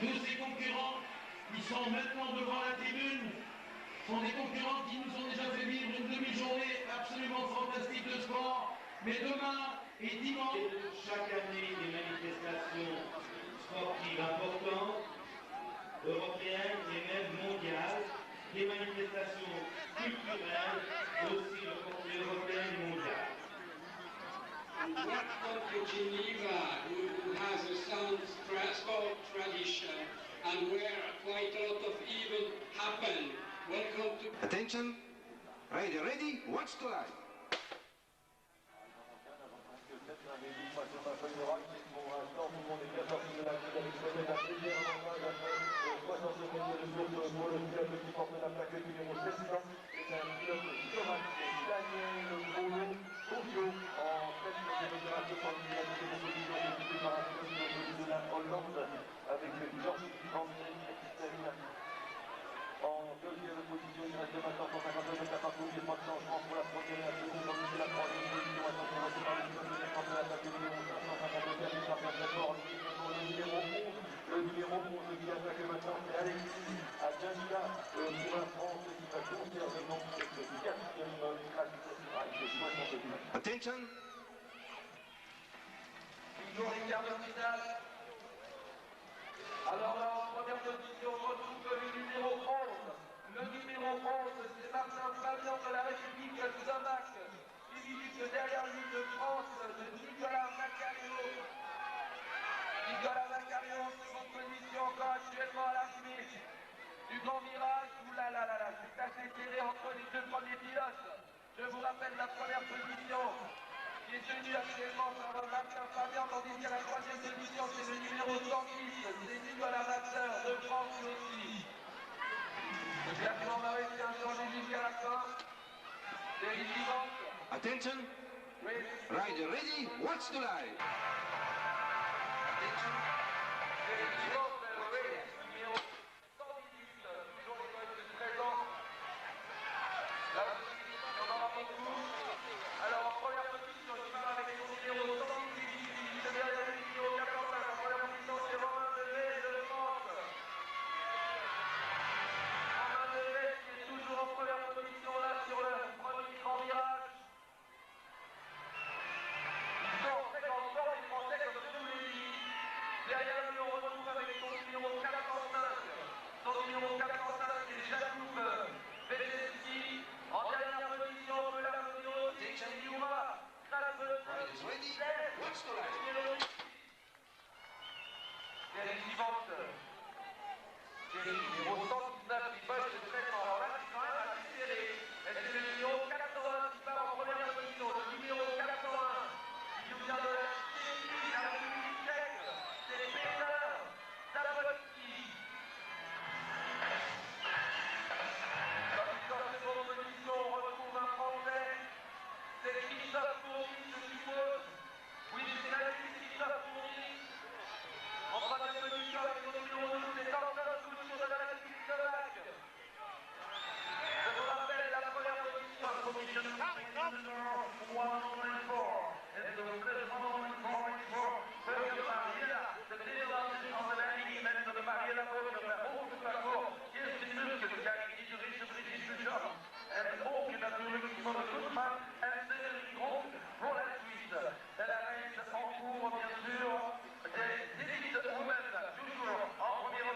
Tous ces concurrents qui sont maintenant devant la tribune sont des concurrents qui nous ont déjà fait vivre une demi-journée absolument fantastique de sport. Mais demain et dimanche, chaque année, des manifestations sportives importantes, européennes et même mondiales, des manifestations culturelles, aussi de portée européenne et mondiale. Welcome to Geneva, who has a sound sport tradition and where quite a lot of events happen. Welcome to... Attention, ready, watch the light. En deuxième position, il reste maintenant 152 mètres à parcourir, il n'y a pas de changement pour la première et la seconde, on est la troisième position, attention, on va se parler du championnat de la plaque numéro 552, il frappe très fort, le numéro 11 qui attaque maintenant, c'est Alexis Adjania pour la France qui va conserver donc cette quatrième place avec 60 buts. Attention. Toujours les quarts de finale. Alors là, en première position, on retrouve le numéro 11. Le numéro 11, c'est Martin Fabian de la République Slovaque. Suivi derrière lui de France, de Nicolas Macario. Nicolas Macario en seconde position, encore actuellement à l'arrivée du grand virage. Ouh là là là là, c'est assez serré entre les deux premiers pilotes. Je vous rappelle la première position qui est tenue actuellement par Martin Fabian, tandis qu'à la troisième position, c'est le numéro 110, c'est Nicolas Macario de France aussi. Le classement va rester inchangé jusqu'à la fin. Série suivante. Attention, rider ready, watch the light. Attention. Série suivante, numéro 118, toujours les codes de 13 ans. Là aussi, on en a beaucoup. Alors en première position, il part avec son numéro 118, derrière le numéro 45. En première position, c'est Romain Devet de France. Romain Devet qui est toujours en première position là sur le premier grand virage. Ils sont très en forme les Français comme je vous l'ai dit. Derrière lui, on retrouve avec son numéro 45. Son numéro 45, c'est Jakub Bezeski. En dernière position, on peut l'applaudir aussi, c'est Yuma. Série suivante. Série numéro 119 qui poche le traitement. Alors là, c'est quand même assez serré. Et c'est le numéro 80 qui part en première position. Le numéro 81 qui nous vient de la Tchéquie, la République tchèque. C'est Peter Zapolski. Dans la seconde position, on retrouve un Français. C'est Christophe Bourdi, je suppose. Oui, c'est Christophe Bourdi. En troisième position, avec son numéro 12, c'est Anton Couture de la République slovaque. Je vous rappelle la première position. Position number 104. And the first 104 Berger Mariela. The Nederlandse onderneming met de Mariela Berger bij hoogteparcours. Eerste minuten, kijk, iedereen is British job. En ook natuurlijk van de Goedman en Cédric Grond pour la suite. De la race en cours, bien sûr, des élites women, toujours en première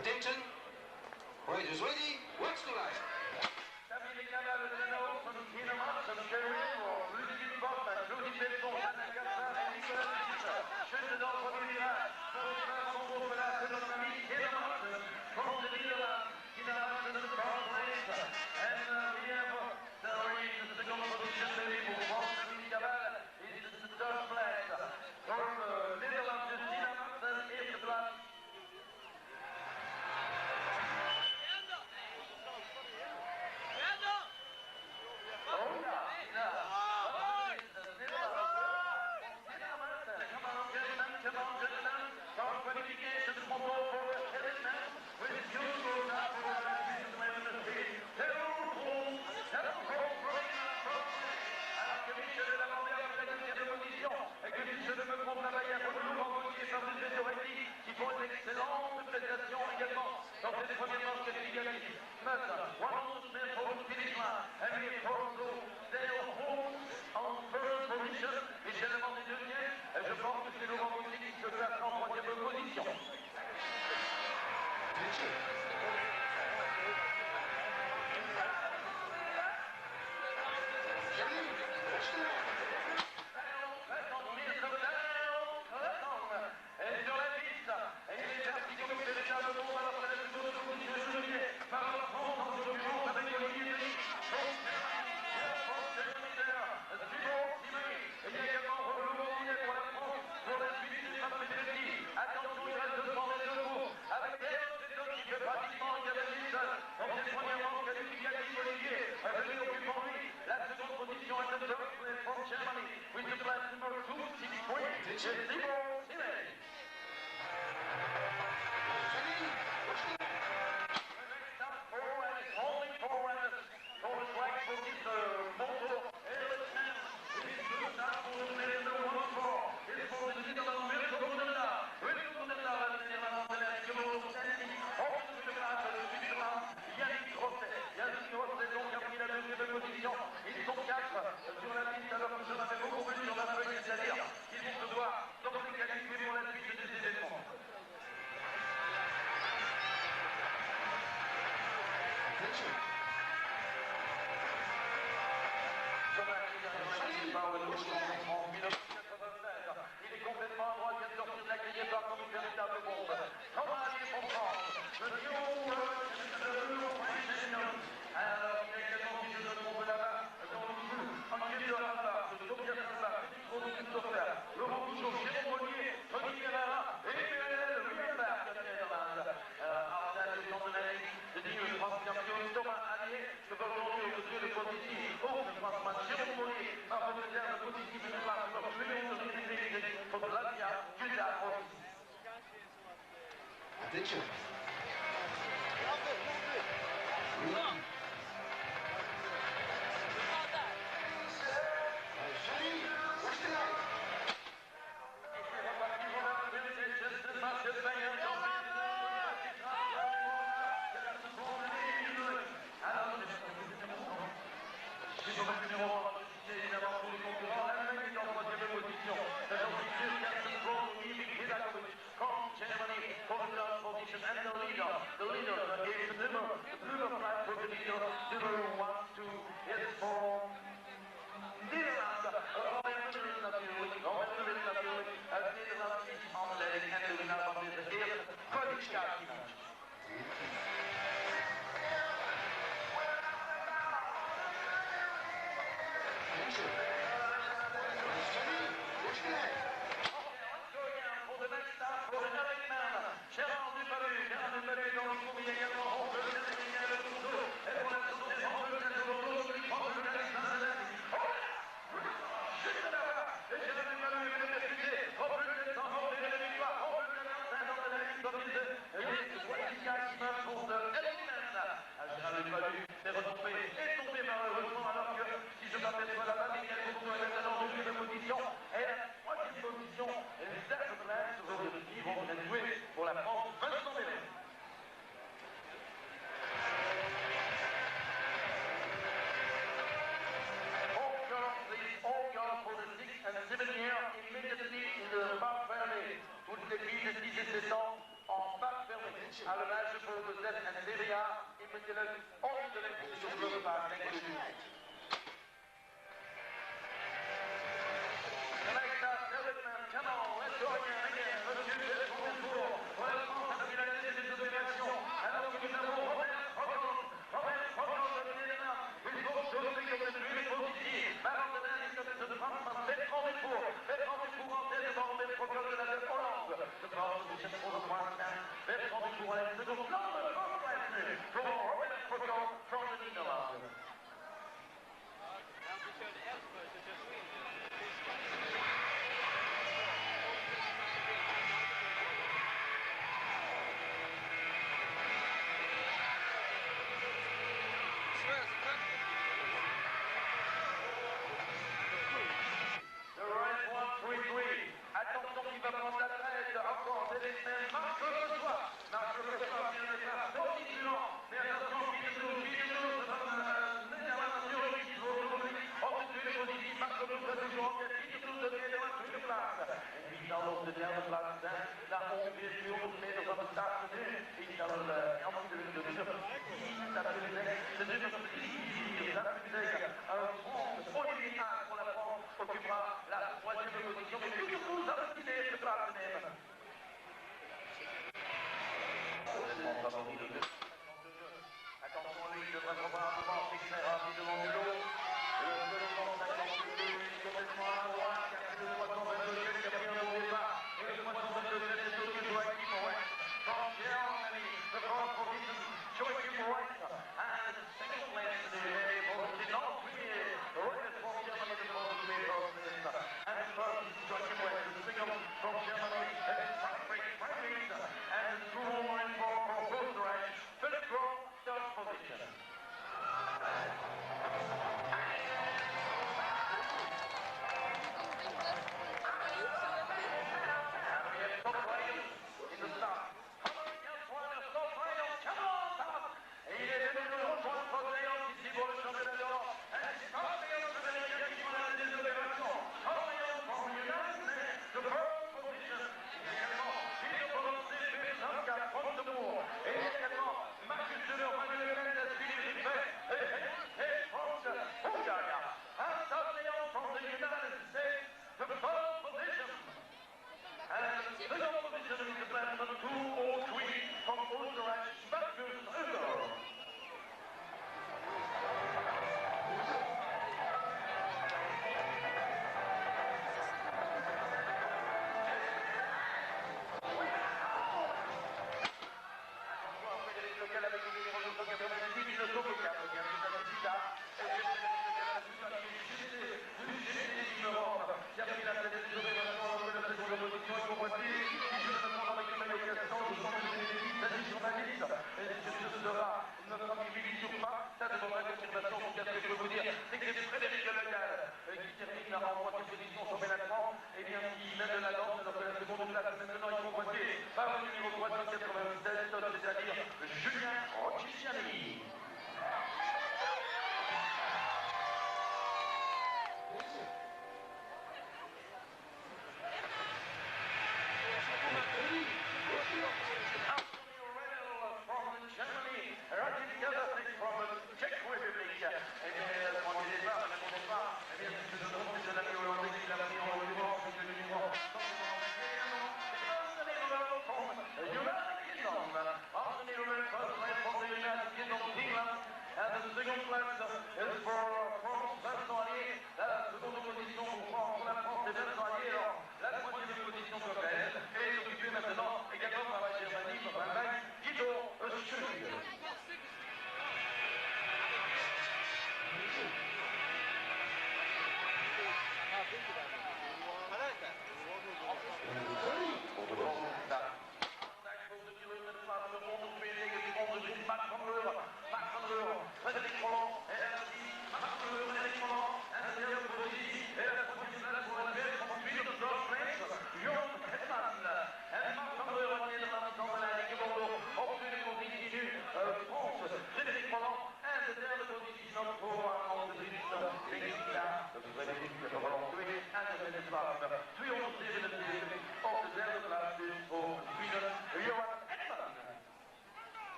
Attention. Riders ready. Watch the light. Attention. allemaal voor de zet en Syria in het ongeluk de vluchtvaart denk ik.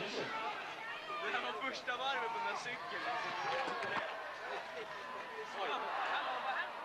Det är nog första varvet på den där cykeln. Oj, hallå, vad hände?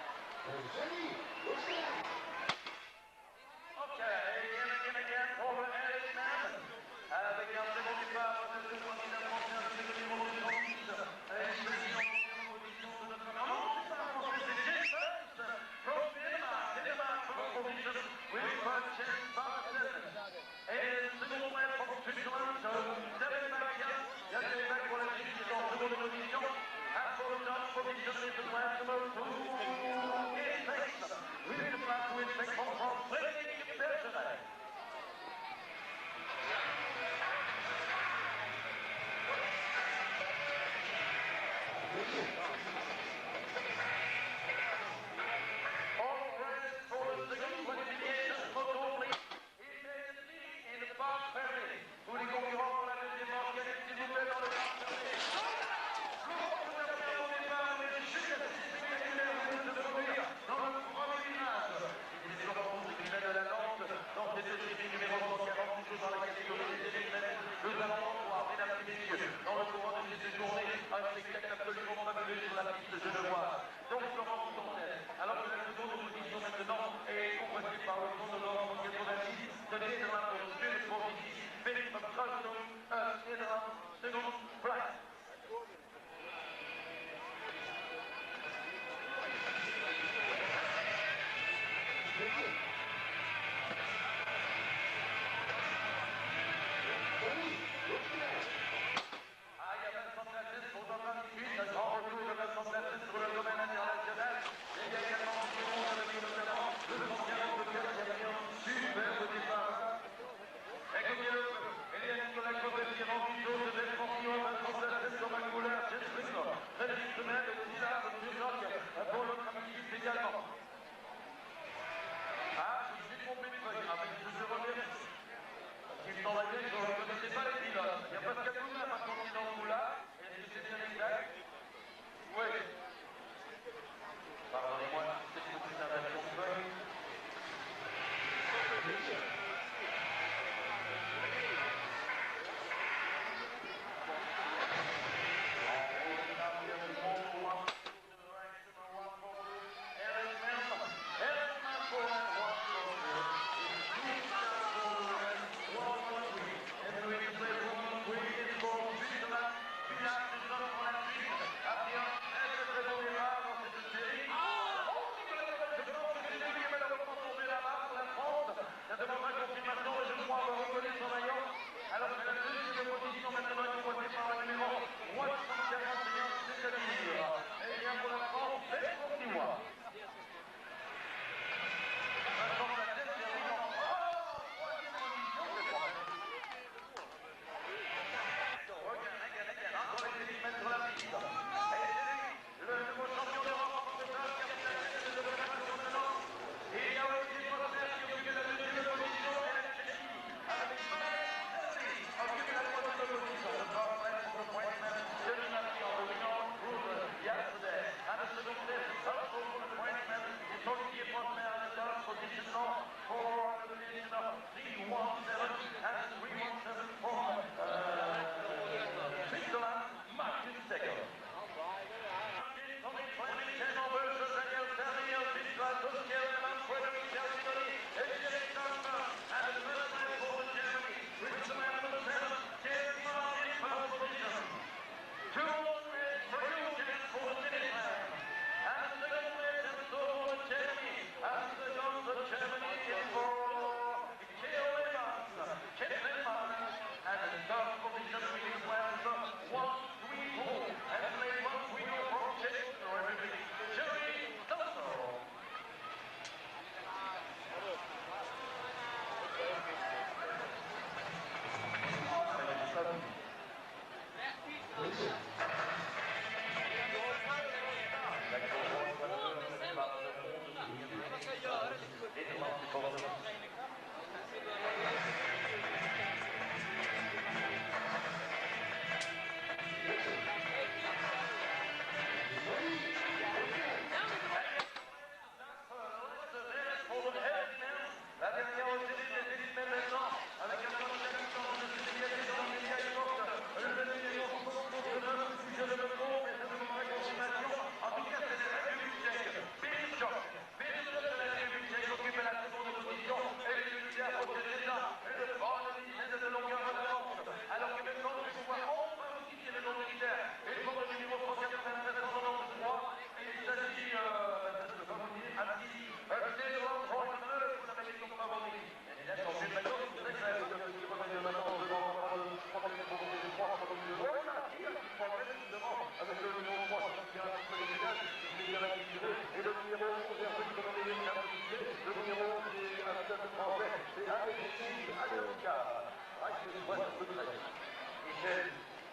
Ecco che Eliane con la copertina di giorno del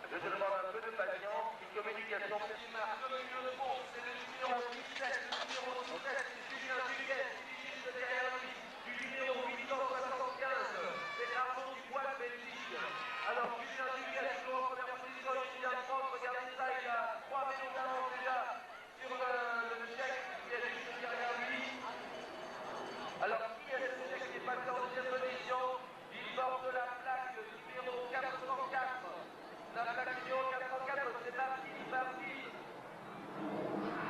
Je te demande un peu de patience, une communication. Le numéro de course, c'est le numéro 17, le numéro 17, c'est Julien Duquet, qui dirige derrière lui, du numéro 875, c'est Arnaud Dubois de Belgique. Alors Julien Duquet, toujours en première position, il vient de prendre, regardez ça, il a 3 vélos d'avance déjà sur le Tchèque qui est juste derrière lui. Alors qui est ce Tchèque qui est passé en deuxième position? Il porte la plaque numéro 404. La plaque numéro 404, c'est Martin.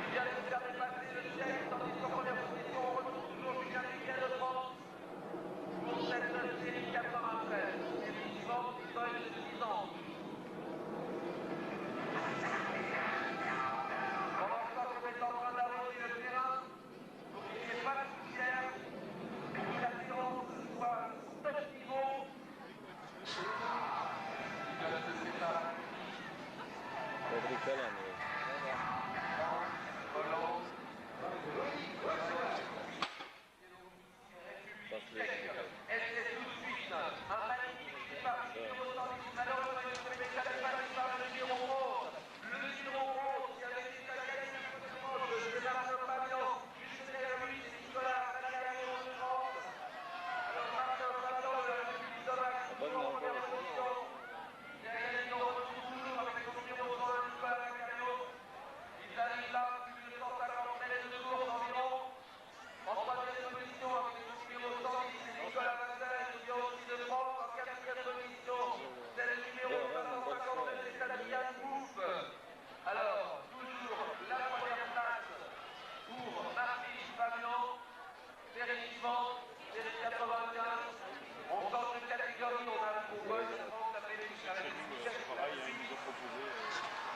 Il vient de faire dépasser le Tchèque, tandis qu'en première position, on retrouve toujours Julien Duquet de France pour cette série 93. Série suivante, il va de 6 ans. Pendant ce temps qu'on est en train d'arroser le terrain, pour qu'il n'y ait pas de poussière, pour que l'assurance soit top niveau.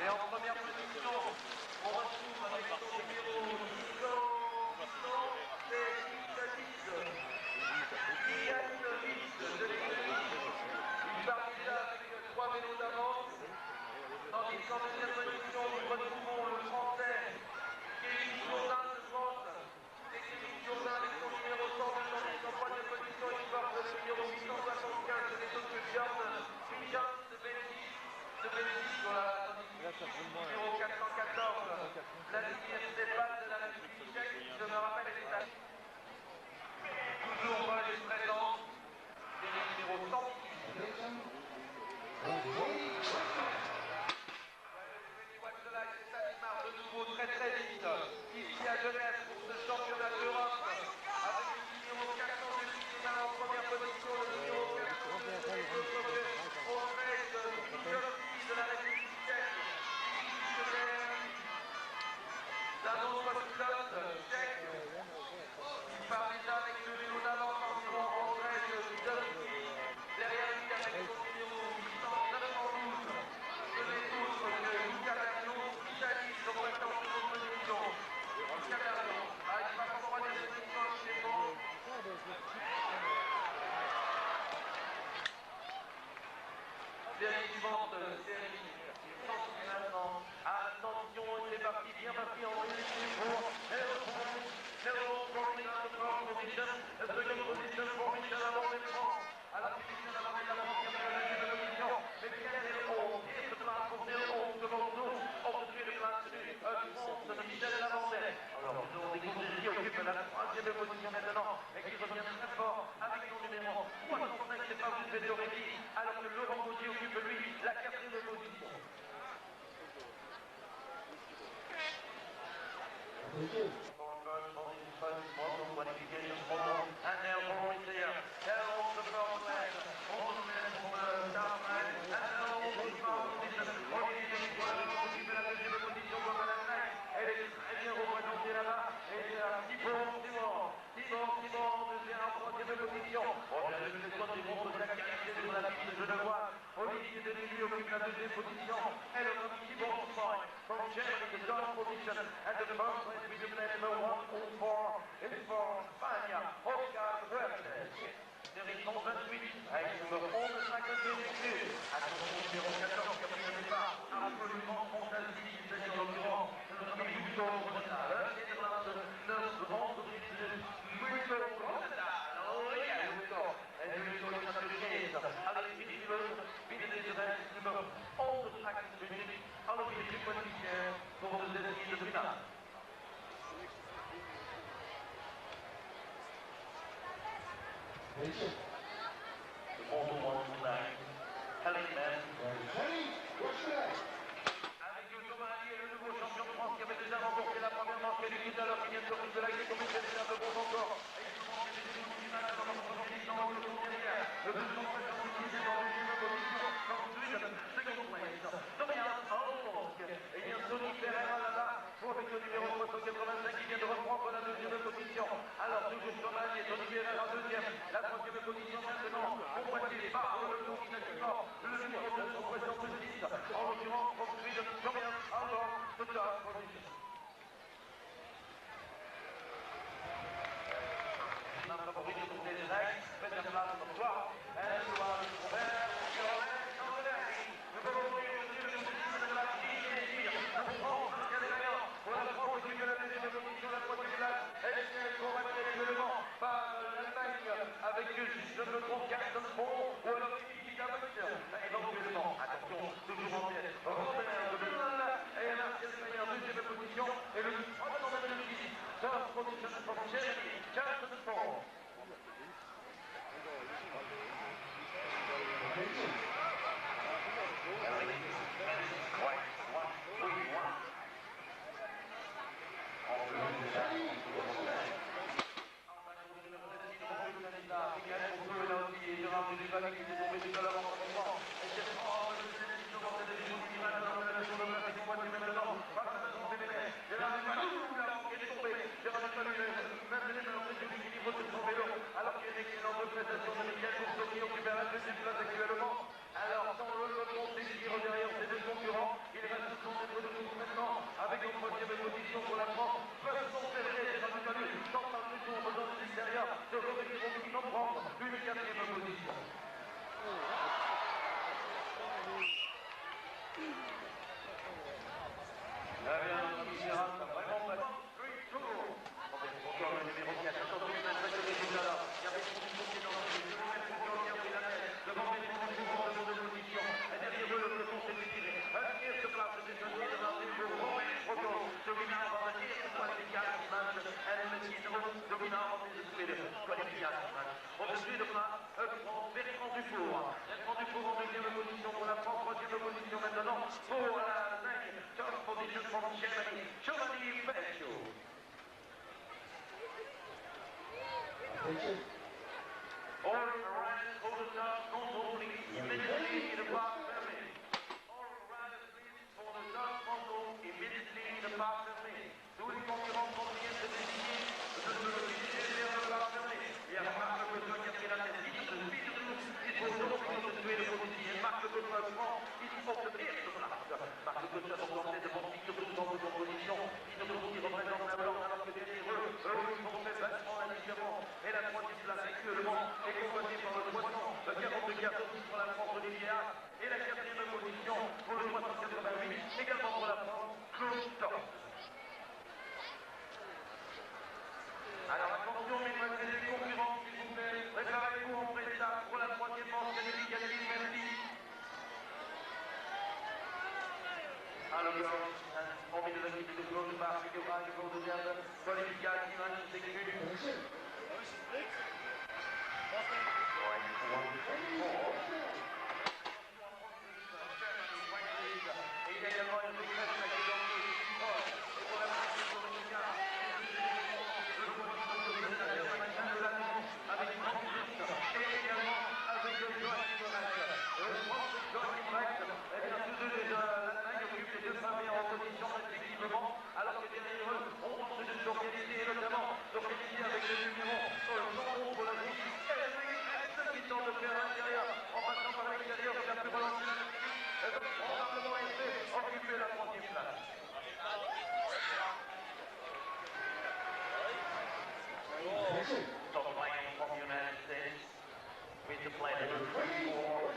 Et en première position, on retrouve avec son numéro 10 de l'équipe. Il part déjà avec 3 vélos d'avance. Tandis qu'en deuxième position, nous retrouvons le français Kevin Jourdain de France. C'est Kevin Jourdain avec son numéro 100, tandis qu'en troisième position, il porte le numéro 875 de l'équipe de Björn de Belgique. Numéro 414, Vladimir Stepan de la République tchèque, je me rappelle les dates. Toujours les présents, et le numéro 100. Ça démarre de nouveau très vite, ici à Genève pour ce championnat d'Europe, avec le numéro 400 de Gisela en première position, le numéro 400 de la République tchèque, d'un autre pilote tchèque, qui part déjà avec le vélo d'avant environ André Dudowski, derrière lui avec son numéro 912, ce n'est autre que Luca Berno, Italie, donc maintenant en seconde position. Luca Berno, il passe en troisième position actuellement. Série suivante, série maintenant. Attention, c'est parti, bien parti en deuxième pour Hello, forming out the first position, the second position, formation avant l'écran. À la position avant les avant qui a fait la deuxième position. Mais bien Hello, et ce place pour Hello devant nous, obtenu le place de France de Michel Lavandais. Alors nous avons découvert qui occupe la troisième position maintenant, et qui revient très fort avec son numéro 305, c'est pas vous Vettorelli, alors que Laurent Gauthier occupe lui la quatrième position. And now Rory there. Hello, the first leg. On the left from the down leg. And now the first position. Rory occupe la deuxième position comme à la tête. Elle est très bien représentée là-bas. Et Simon, deuxième en troisième position. On vient de se démontrer la qualité de la piste de Genevois. Olivier Delisle occupe la deuxième position. Elle occupe Simon from Germany, the third position. And the first place we do number 104 is for Spagna, Oscar Fuertes. Série 128, avec le numéro 11 de 52. Attention, numéro 14, quatrième départ, absolument fantastique, c'est en l'occurrence notre ami Ludo Rosal. Notre grande Ludo Rosal. Oh, yeah, Ludo. finale. Le bon tournoi de Moulin. Helling-Man. Avec le Somali et le nouveau champion de France qui avait déjà remporté la première manche, mais lui tout à l'heure qui vient de sortir de là, il est tombé c'est un peu bon encore. Et il se prend des décisions du match dans le dans le tour derrière. Le 276 dans le deuxième position, dans le second place. Dominant Olsk. Et il y a Tony Ferreira là-bas, avec le numéro 385 qui vient de reprendre la deuxième position. Alors toujours Somali et Tony Ferreira deuxième. La troisième position maintenant, convoité par le nominativement, le numéro 266. En l'occurrence, poursuit de Dominant Olsk, de la position. La favorite de tourner les règles, deuxième place ce soir. Elle doit le faire. Nous allons ouvrir le deuxième position de la ligne et dire, la France, pour la France, qui fait la deuxième position, la troisième place, elle est combattue actuellement par l'Allemagne avec, si je ne me trompe, Carsten Font, ou alors Philippe David, éventuellement, attention, toujours en tête, Robert de Bellal, et Martial Meyer en deuxième position, et le 326, third position from Germany, Carsten Font. Alors qu'il y a une excellente prestation de Michael Bourgeot qui occupe la deuxième place actuellement. Alors, sans le monter derrière ses deux concurrents, il reste son être de course maintenant avec une troisième position pour la France. Peut son serrer, c'est un valu, tant par le tour dans l'extérieur, de revenir au minimum prendre une quatrième position. Vraiment pas. Encore le numéro 4, attention, il m'a fait le coup là. Il y avait son qui est dans le jeu, qui a pris la tête, devant les secondes de position. Et derrière eux, le peloton s'est étiré. Un tiers se place des deux devant les deux. Dominant van de eerste kwalificatiematch en in het gisteren dominant van deze tweede kwalificatiematch. Op de tweede plaats, Bertrand Dufour. Bertrand Dufour en deuxième position pour la France, troisième position maintenant pour l'Allemagne. Third position from Germany, Giovanni Vecchio. All riders for the start control, please. Immediately in the park fermé. All riders, please, for the start control, immediately in the park fermé. Tous les concurrents sont bien de désigner de se diriger vers le parc fermé. Et à Marc Le Besoin qui a pris la tête, il faut donc tuer le position. Marc Le Besoin prend, il faut se dire ce place. Marc Le Besoin sont en tête de bon cycle de dans cette position. Il ne trouve qui représente la blanc alors que derrière eux, ils vont faire vachement la différence. Et la troisième place actuellement est convoitée par le 344 pour la France Olivier Haas. Et la quatrième position pour le 388, également pour la France, Claude Torres. Alors attention mesdemoiselles et concurrents, s'il vous plaît, préparez-vous en presta pour la troisième manche qualificative, merci. Alors, on met de l'équipe de Claude Barre, qui aura une deuxième qualificative, un sécurité. Et il y a également une requête qui est dans le proche. Et pour la première sur le regard, avec Francis et également avec le Joachim Reich. Joachim Reich, et bien tous deux l'Allemagne occupe les deux premières en position respectivement, alors que derrière eux, on tente de s'organiser et notamment s'organiser avec le numéro 100 pour la Suisse. Qui tente de faire l'intérieur en passant par l'extérieur, qui a pu relancer la musique, et donc probablement occuper la troisième place. Top line from the United States with the play number 24.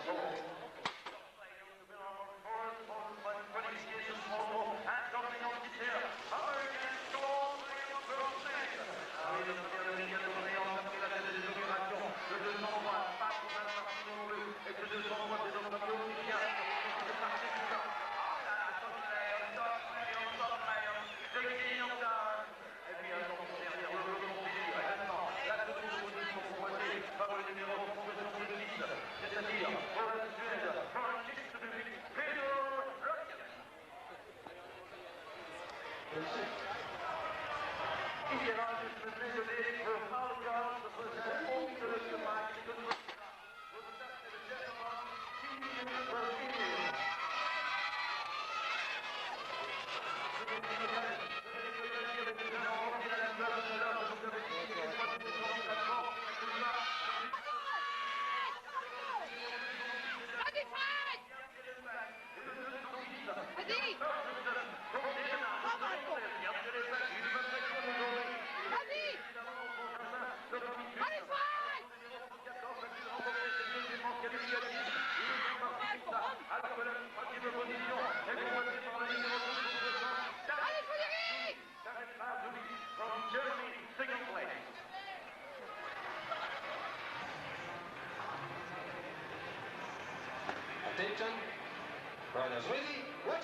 Attention. Riders ready. Watch.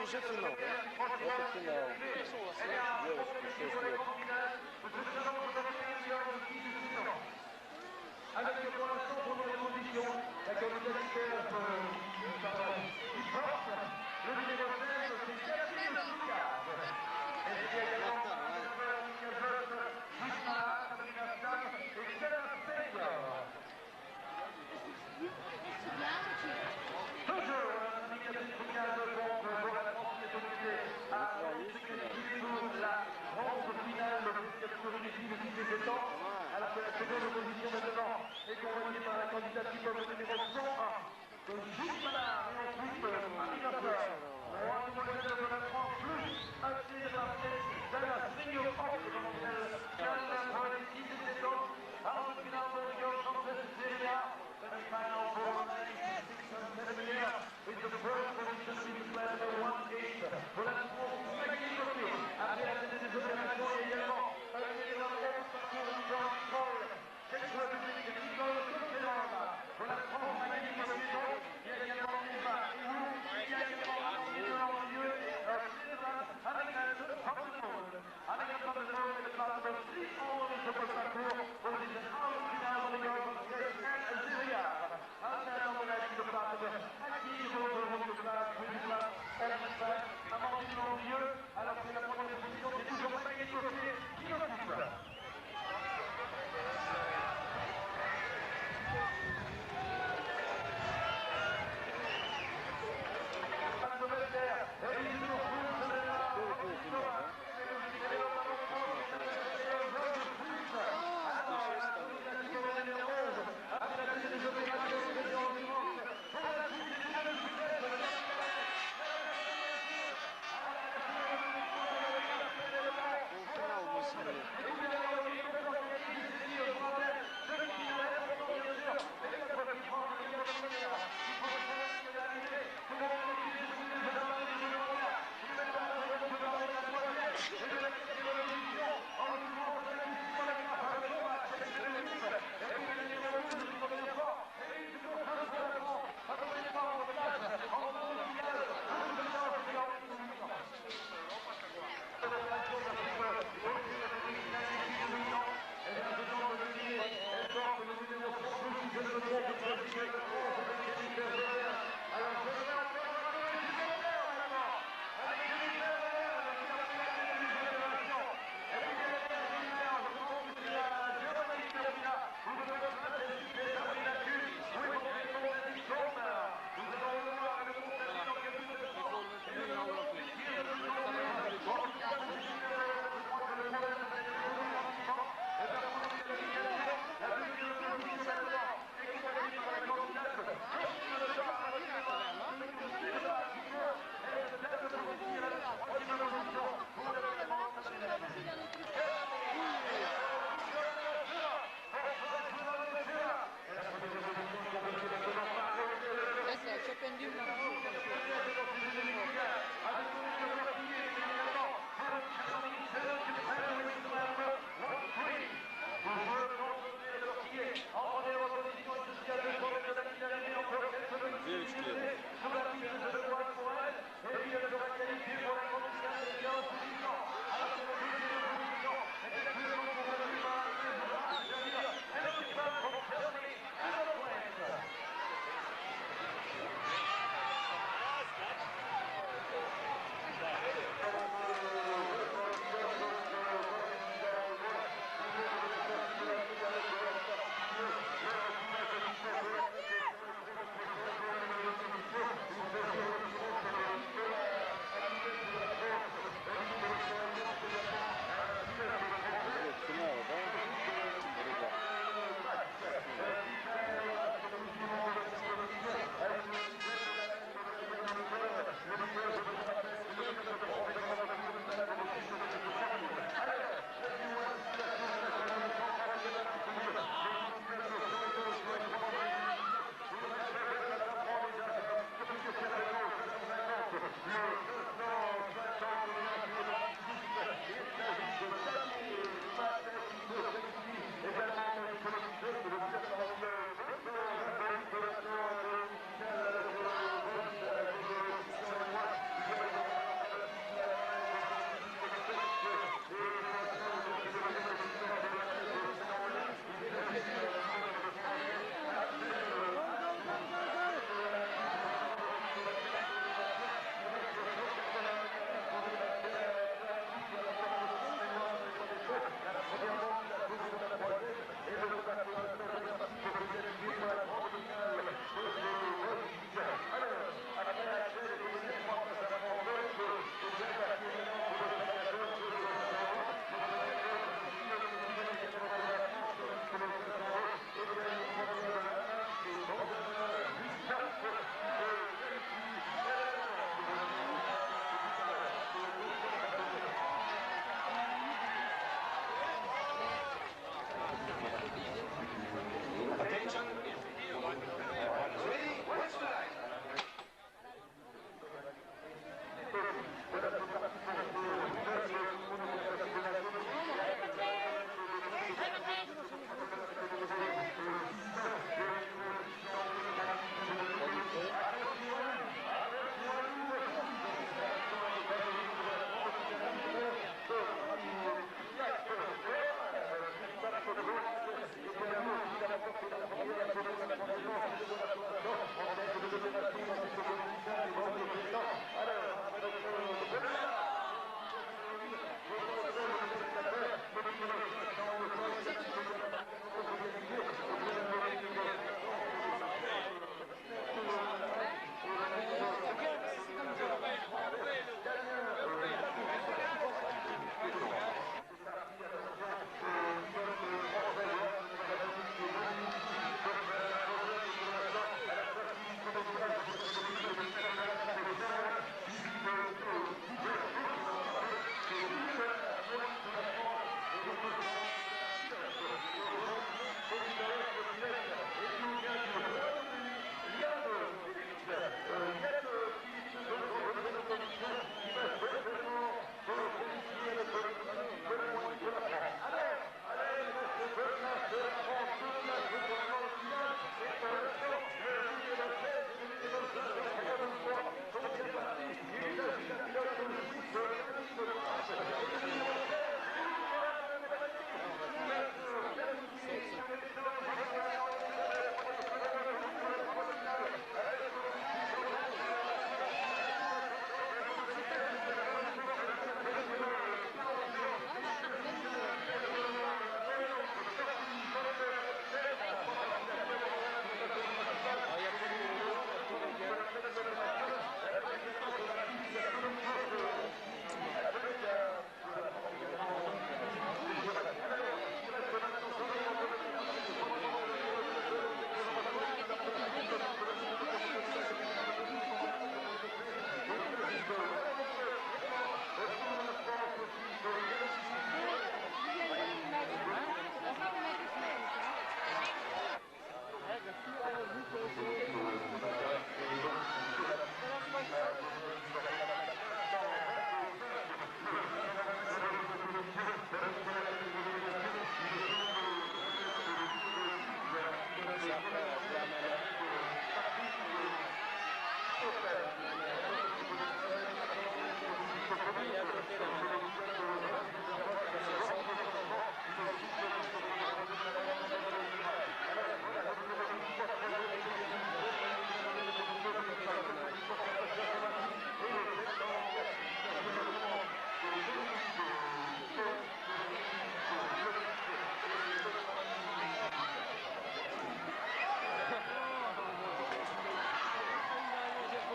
уже финал, да? Это финал. Девушки, 6 лет. Avec pour l'instant, pour les conditions, la candidature qui porte le numéro 16, c'est Catherine Soucard. Et puis également, alors que la seconde position maintenant est convoitée par la candidature numéro 101.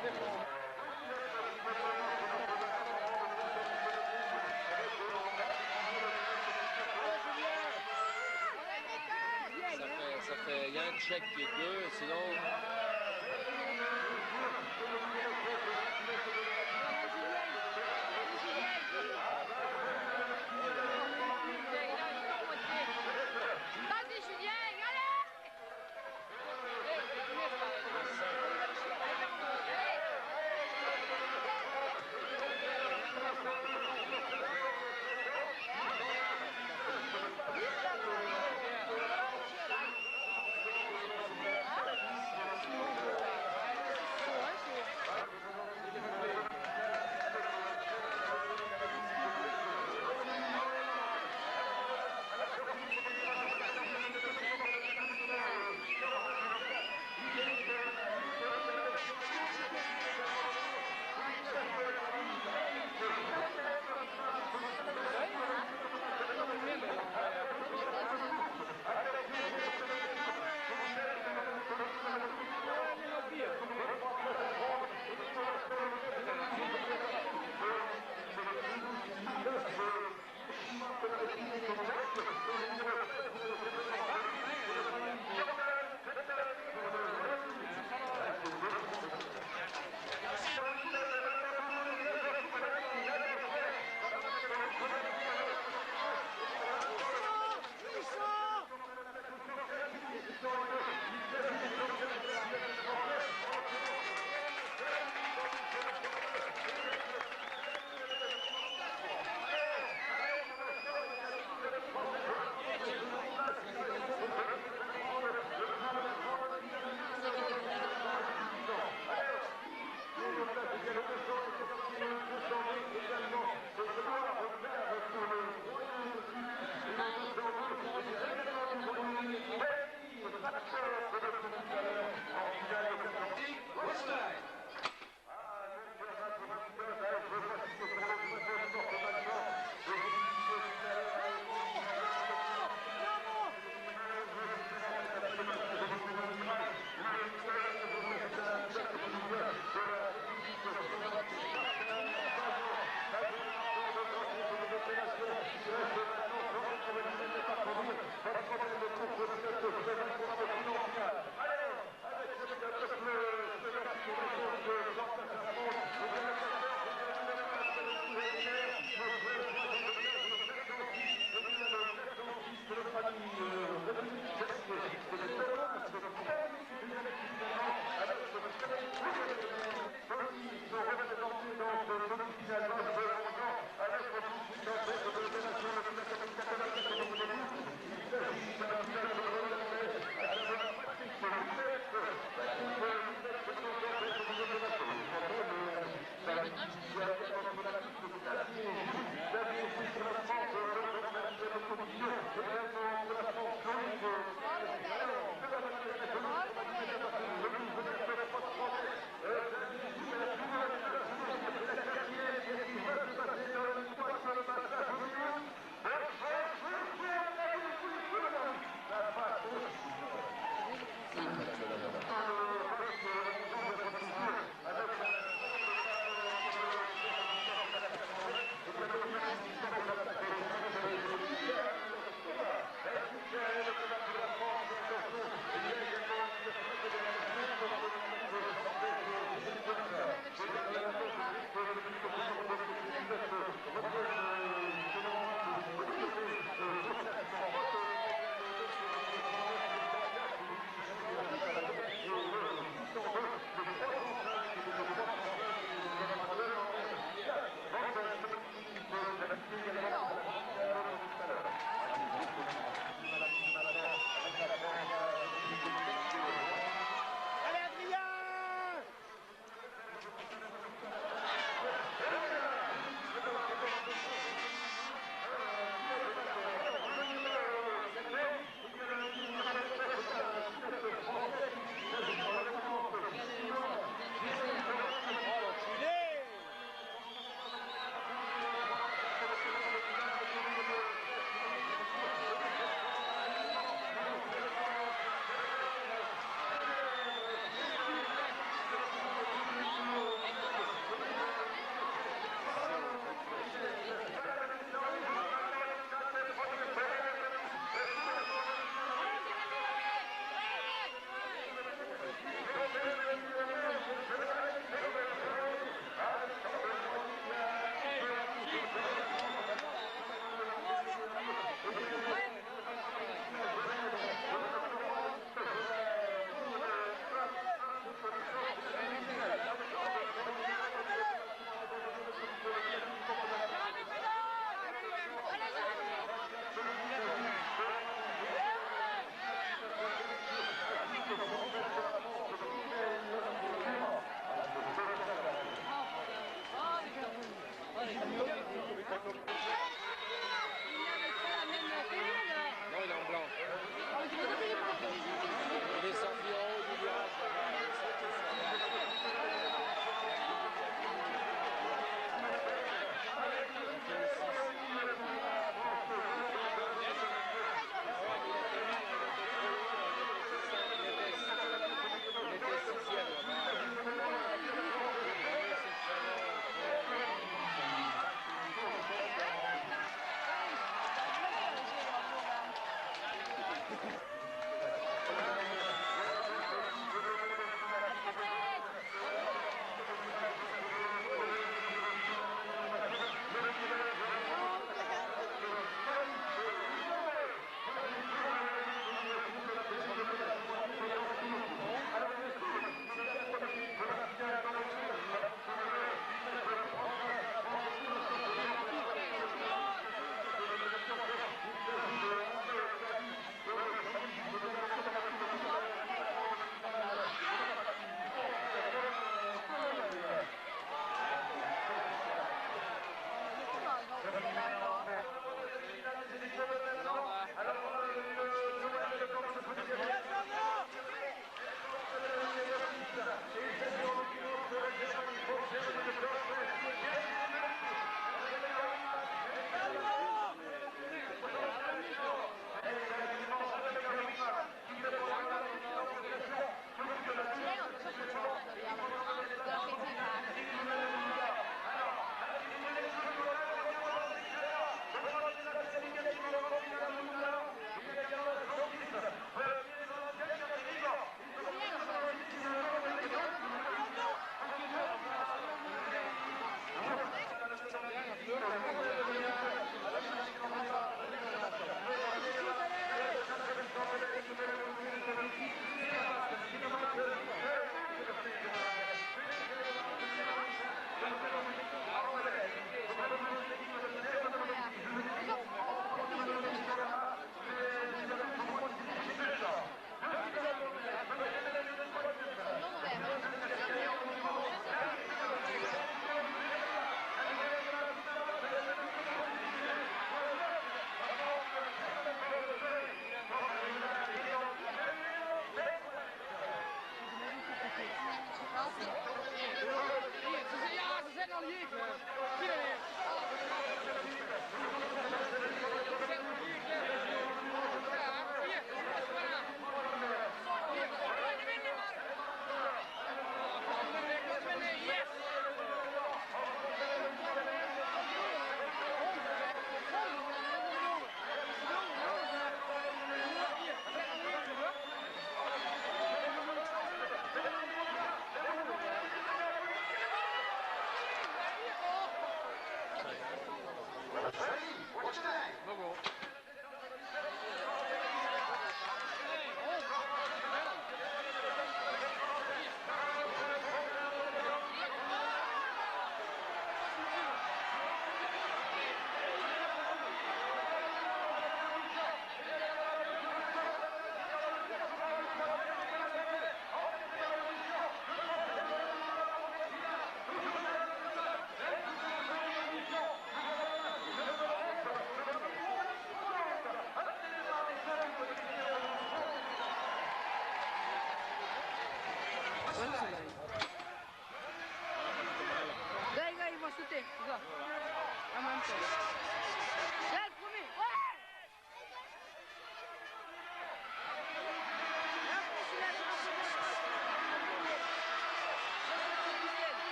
Ça fait, il y a un check qui est deux, sinon...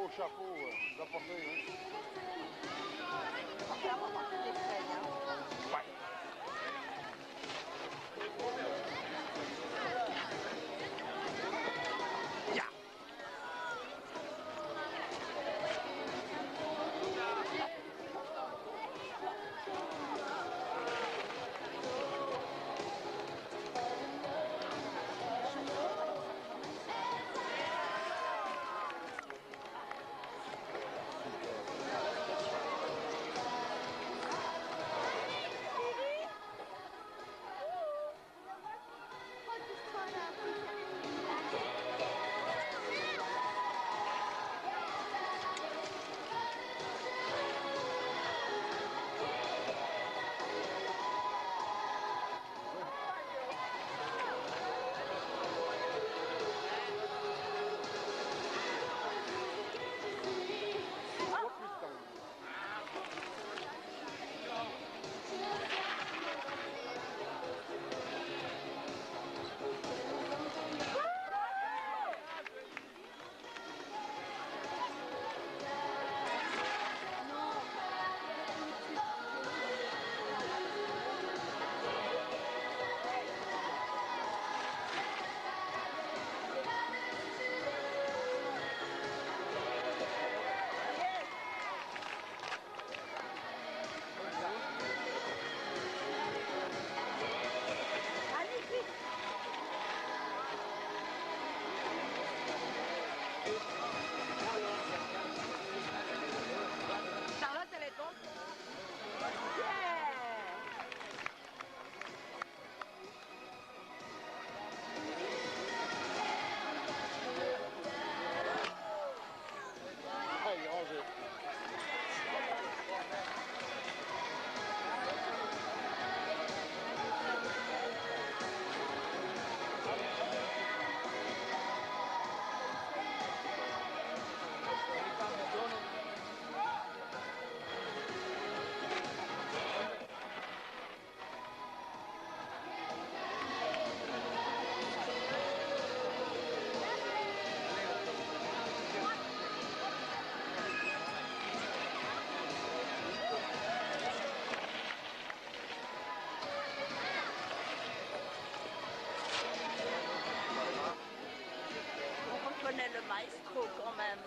gros chapeau, vous apportez, hein? On va porter des feuilles, hein. Ouais. Charlotte, elle est bonne. Ah, il est rangé. On reconnaît le maestro quand même.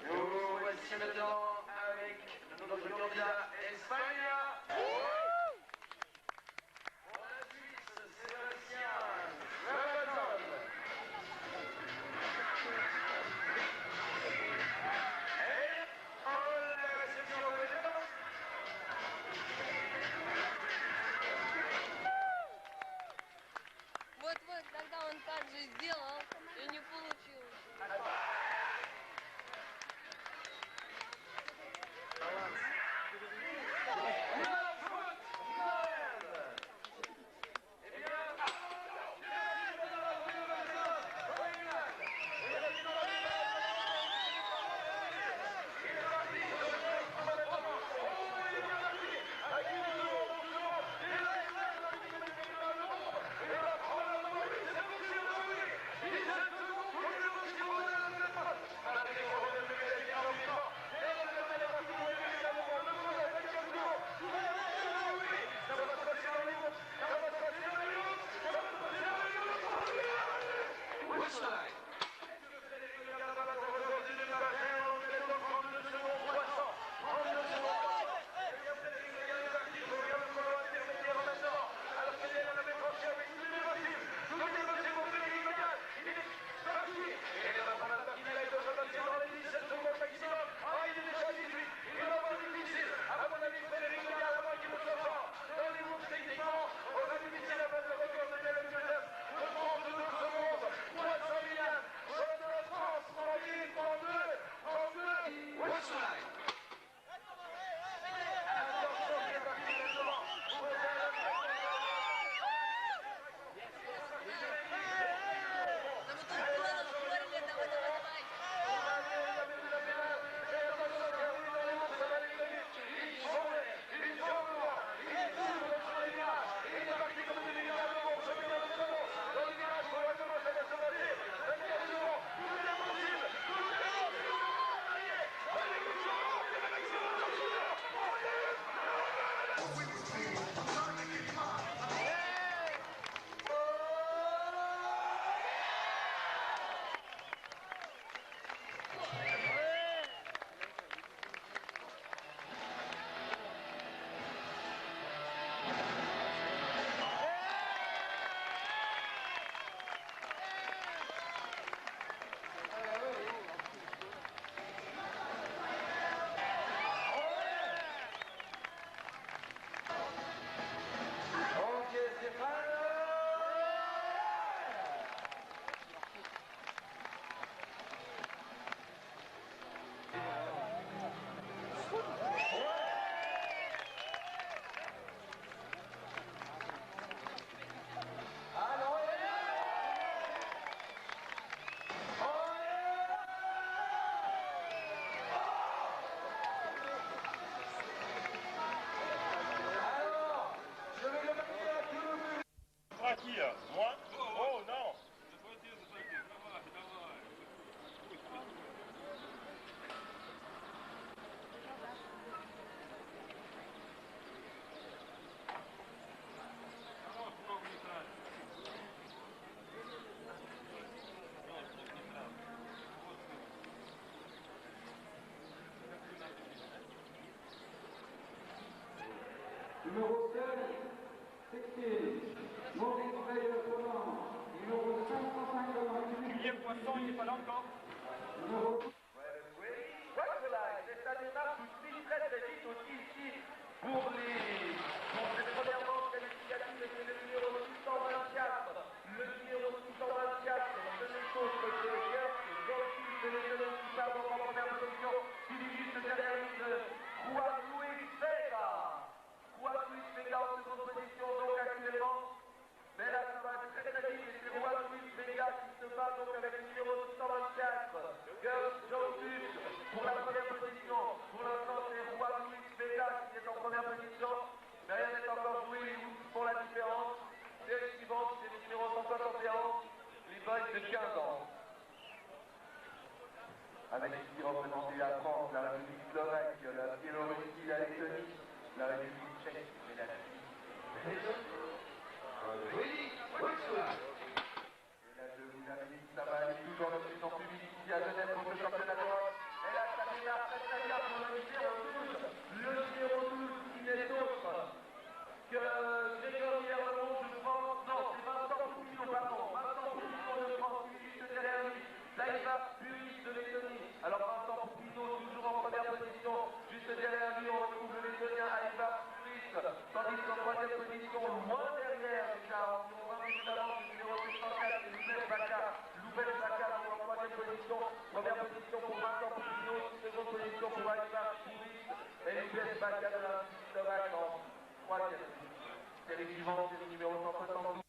Nous voici maintenant avec notre candidat Espagne. Pour la Suisse, Sébastien Rabaton. Et pour la réception présidente. Вот, когда он так же сделал, и не получилось. Voilà, c'est un démarche aussi très très vite aussi ici pour cette première manche qualificative, c'est le numéro 624. Le numéro 624, ce n'est autre que Gert, Jean-Philippe de l'économie qui part en première position, qui dit juste derrière lui Juan Luis Vega. Juan Luis Vega en seconde position, donc actuellement. Mais là, ça va très très vite, et c'est Juan Luis Vega qui se bat donc avec le numéro 624. Gert, Jean-Philippe pour la première position. Pour l'instant, c'est Juan Luis Vega qui est en première position. Mais rien n'est encore joué, ils font la différence. Série suivante, c'est le numéro 171, les boys de 15 ans. Avec ici représenté la France, la République slovaque, la Biélorussie, la Lettonie, la République tchèque et la Suisse. Et là, je vous invite, ça va aller toujours dans le temps public ici à Genève pour ce championnat d'Europe. Et là, ça démarre très très bien pour le numéro 12. Le numéro 12 qui n'est autre que Grégory Hermon, je pense. Non, c'est Vincent Poupillon, pardon. Vincent Poupillon de France, qui est juste derrière lui. Daïva Buris de Lettonie. Alors Vincent Poupillon, toujours en première position. Juste derrière lui, on retrouve le Lettonien Daïva Buris. Tandis qu'en troisième position, loin derrière, déjà environ 20 minutes d'avance, le numéro 604, c'est Loubel Baka. Loubel Baka, en troisième position. Première position pour Vincent Poupillon. Seconde position pour Daïva Buris. Et Loubel Baka de la Slovaque en troisième. Série suivante, c'est le numéro 172.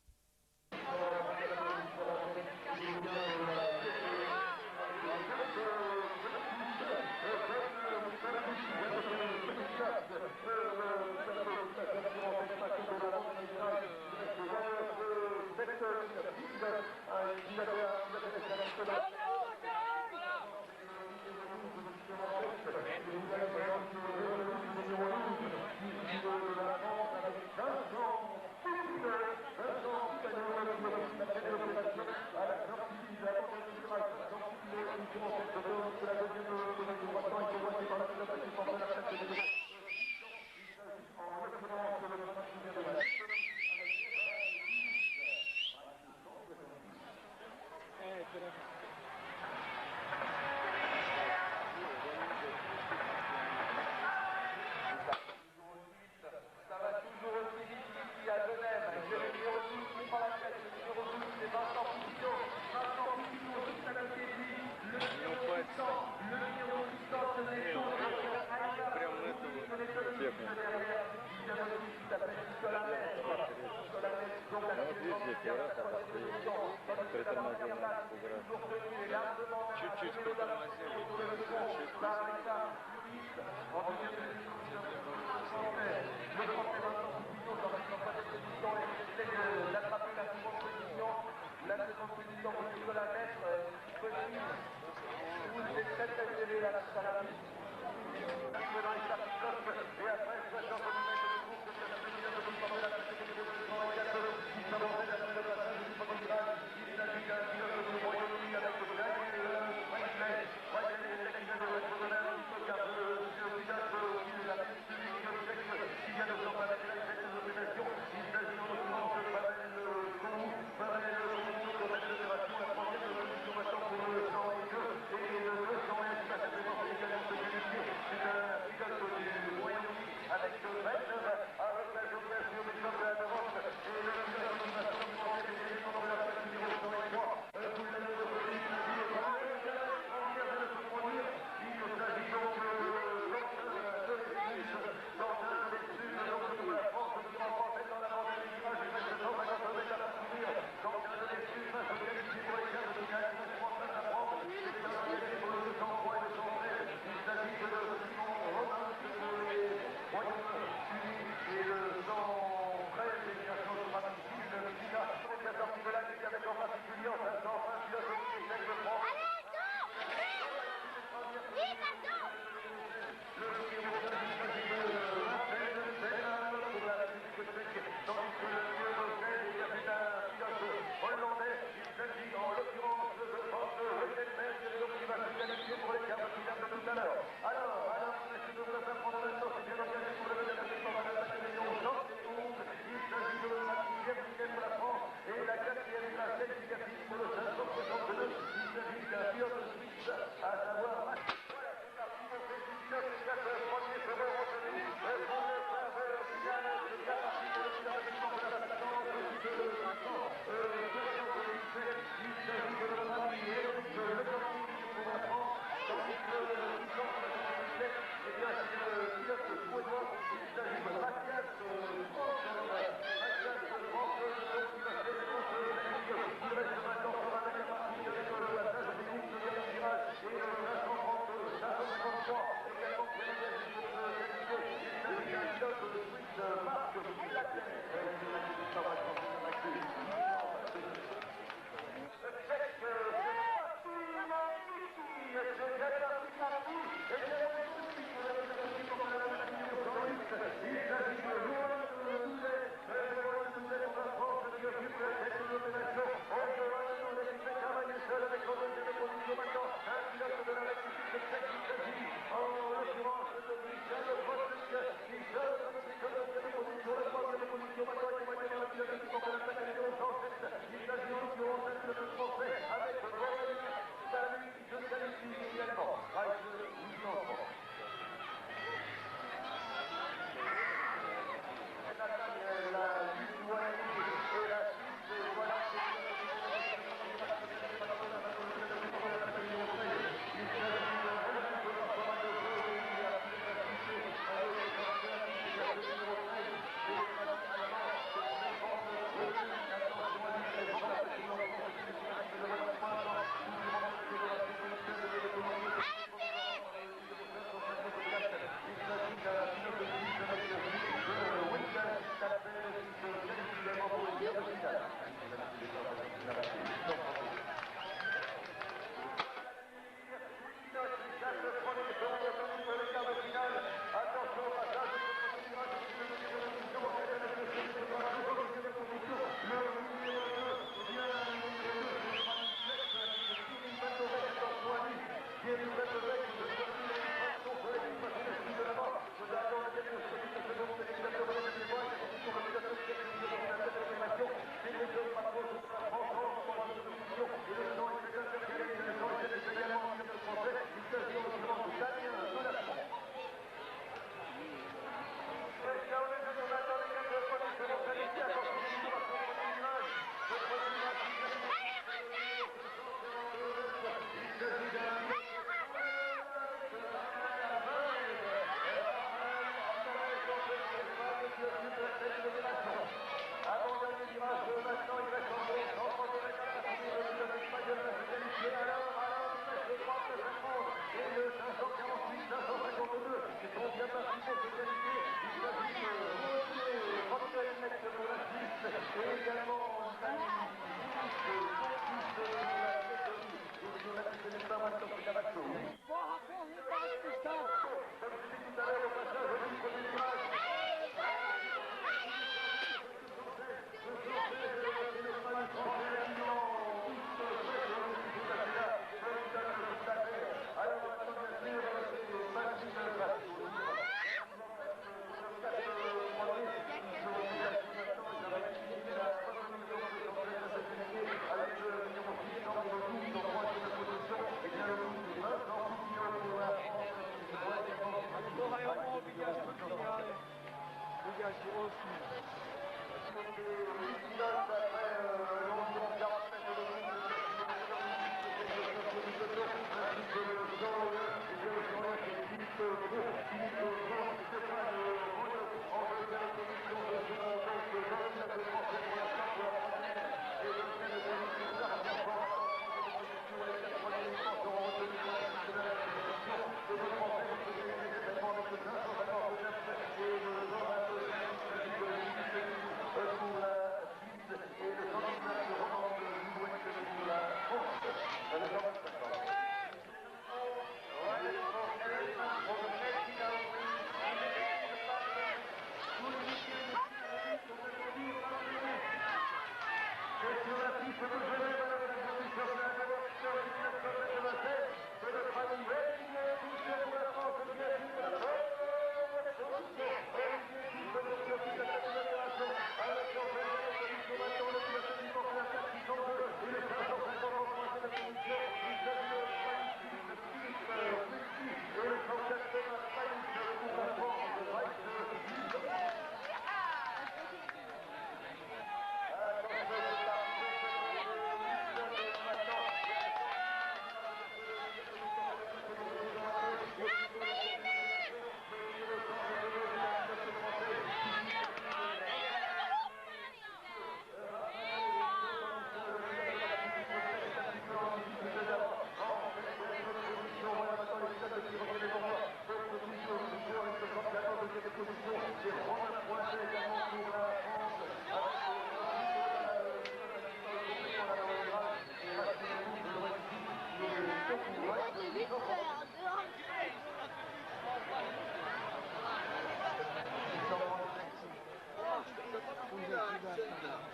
Чуть-чуть притормозили. La seconde position pour Nicolas Maître, possible. Vous êtes très très serré là, ça la vie. Et après, 60 mm de course, c'est la deuxième de porter la tête de qui s'avançait la tête de la tête du premier grade. Il s'agit d'un pilote du Royaume-Uni avec Daniel Wesley. Wesley est technicien de l'Est-Romain, il se garde le pilote de la République tchèque qui vient de s'en balader la tête de l'opération. Il s'agit en l'occurrence de Pavel Komou. Pavel Komou dans cette opération, la troisième position maintenant pour le 102 et le 201 qui va certainement également se qualifier. C'est un pilote du Royaume-Uni avec 29 à la place de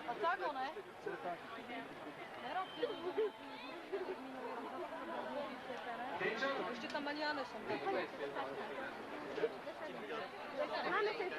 A tak, ne? Ještě tam ani já nejsem. Máme ten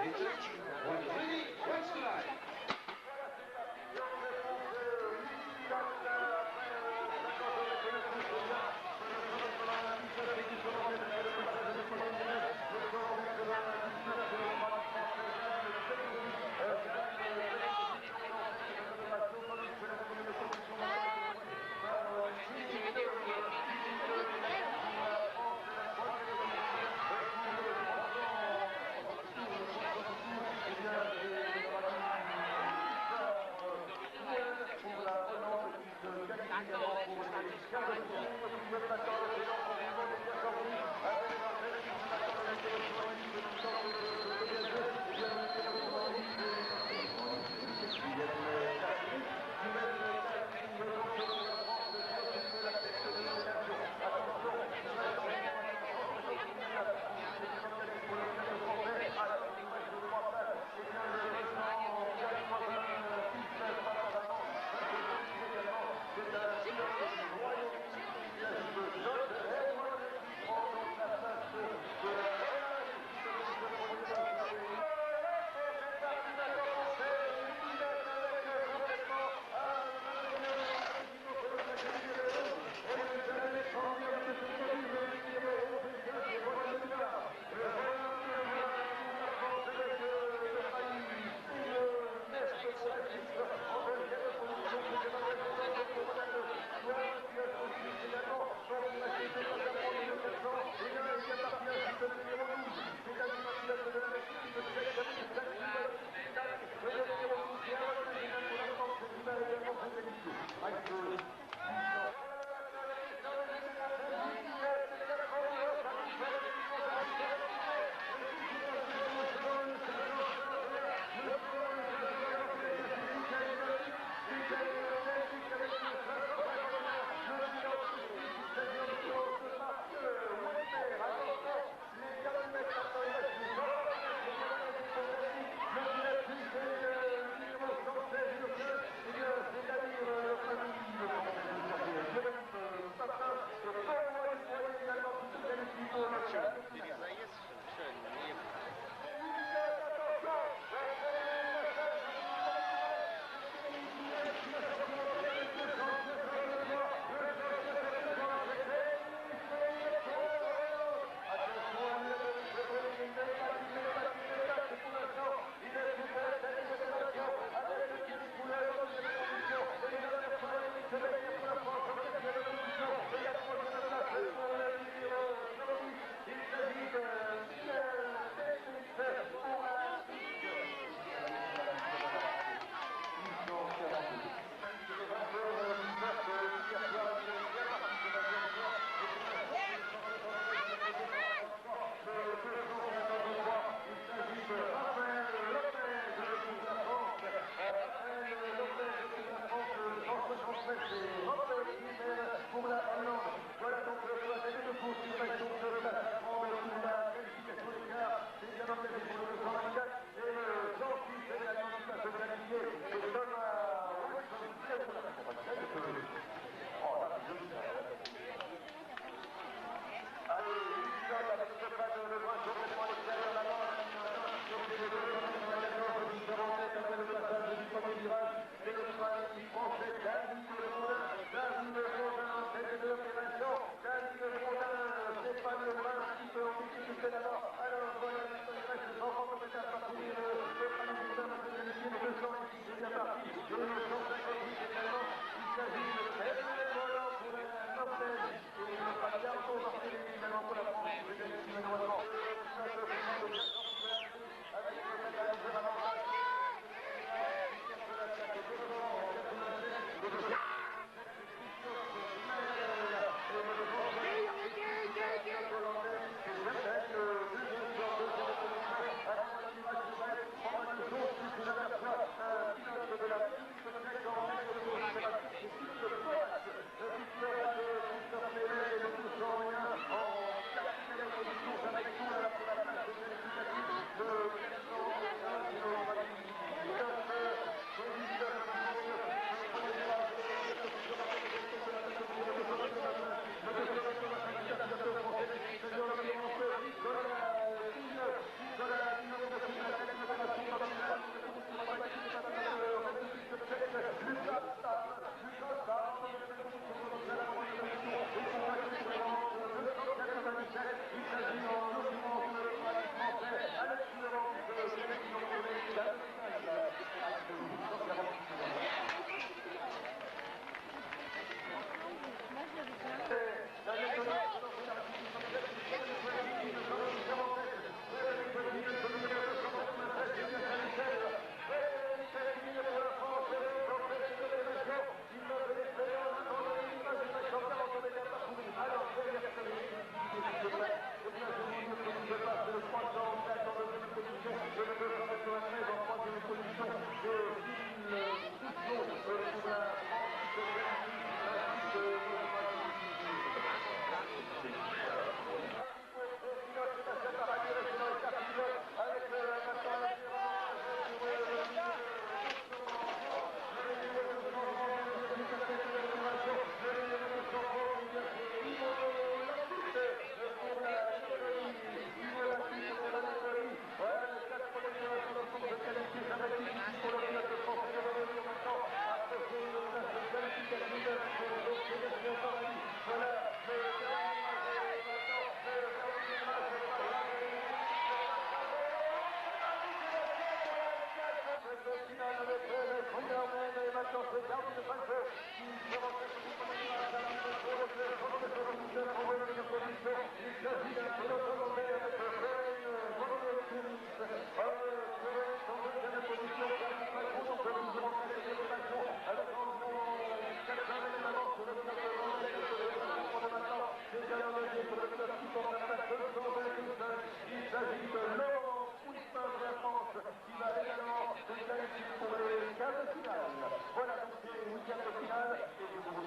Voilà donc les huitièmes de finale et je vous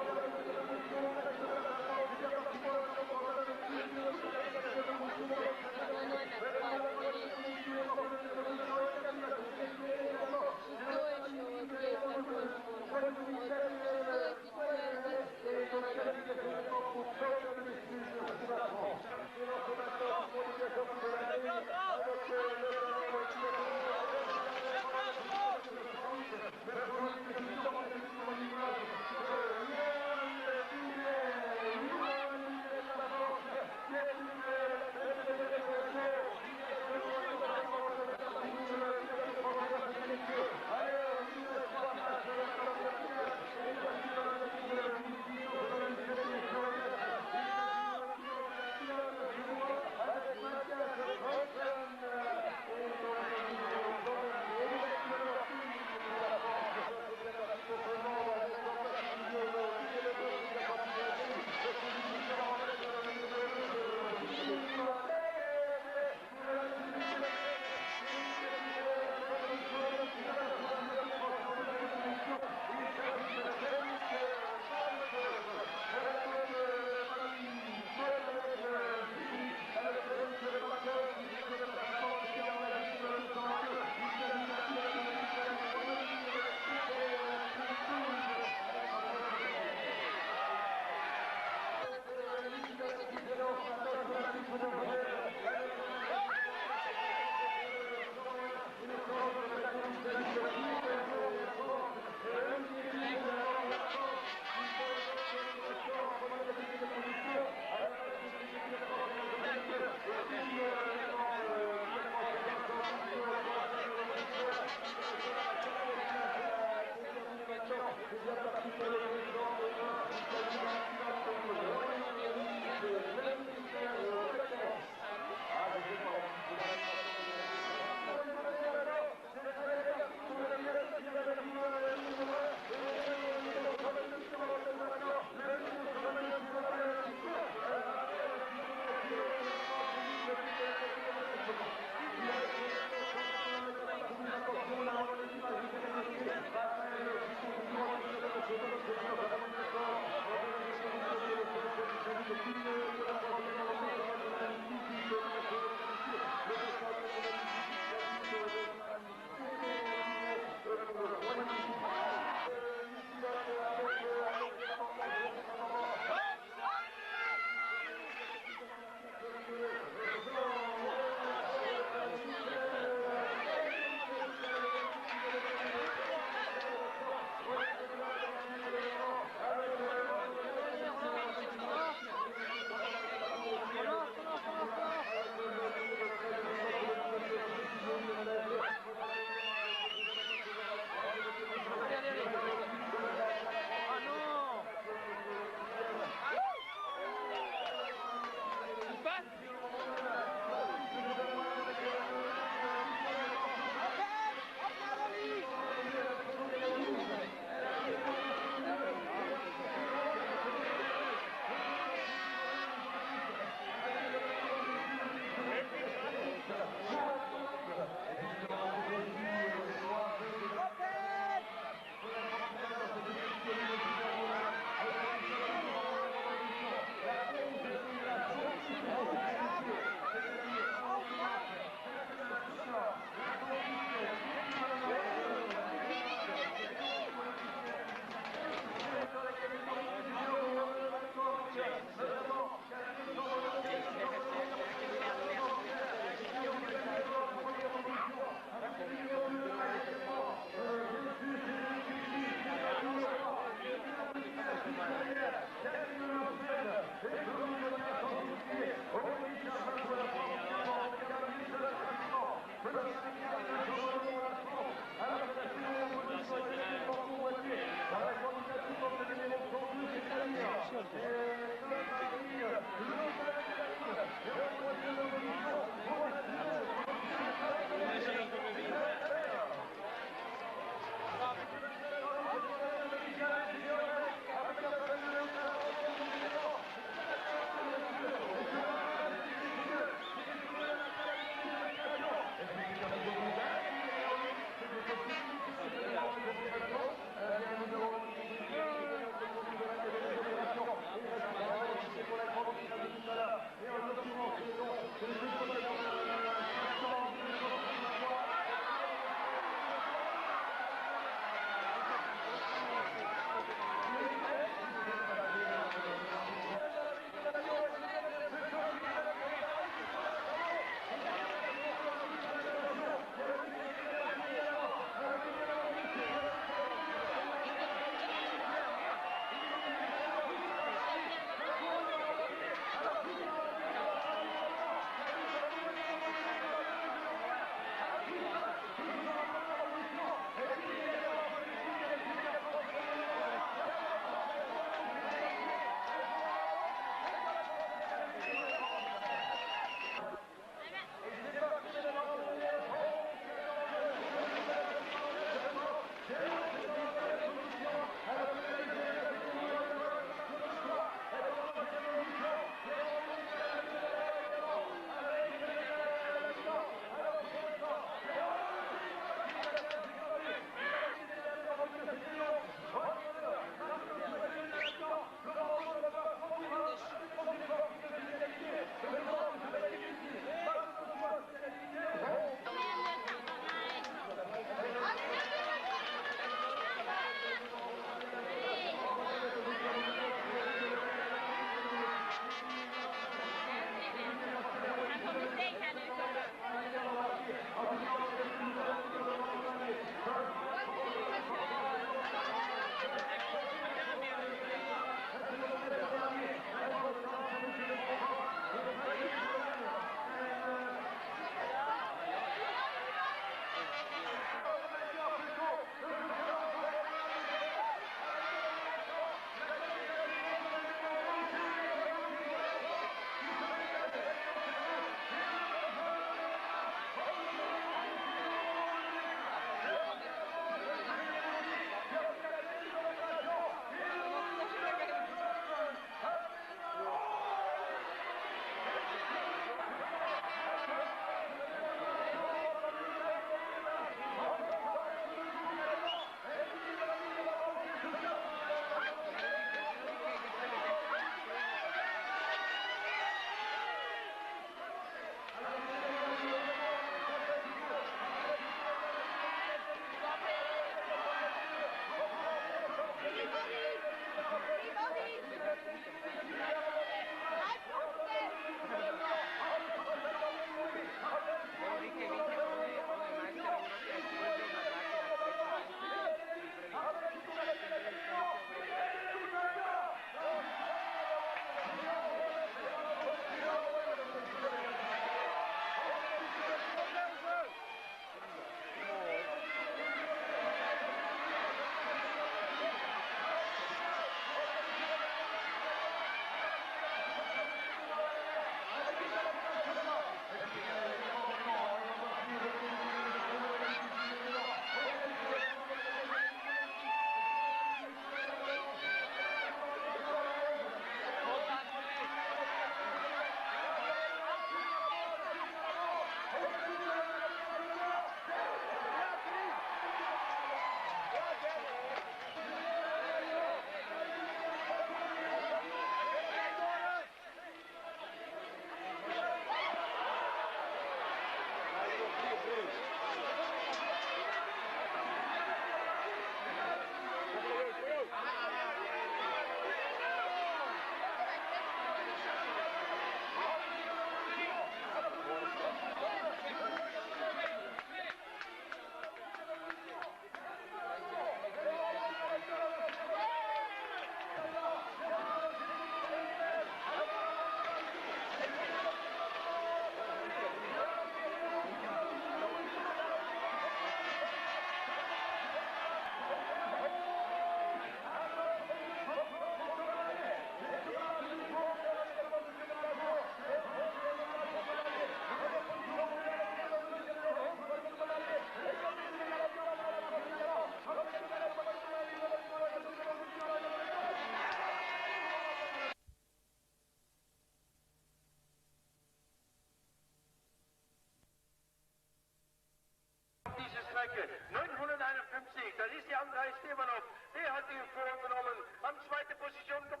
hat die Führung genommen. An zweite Position kommt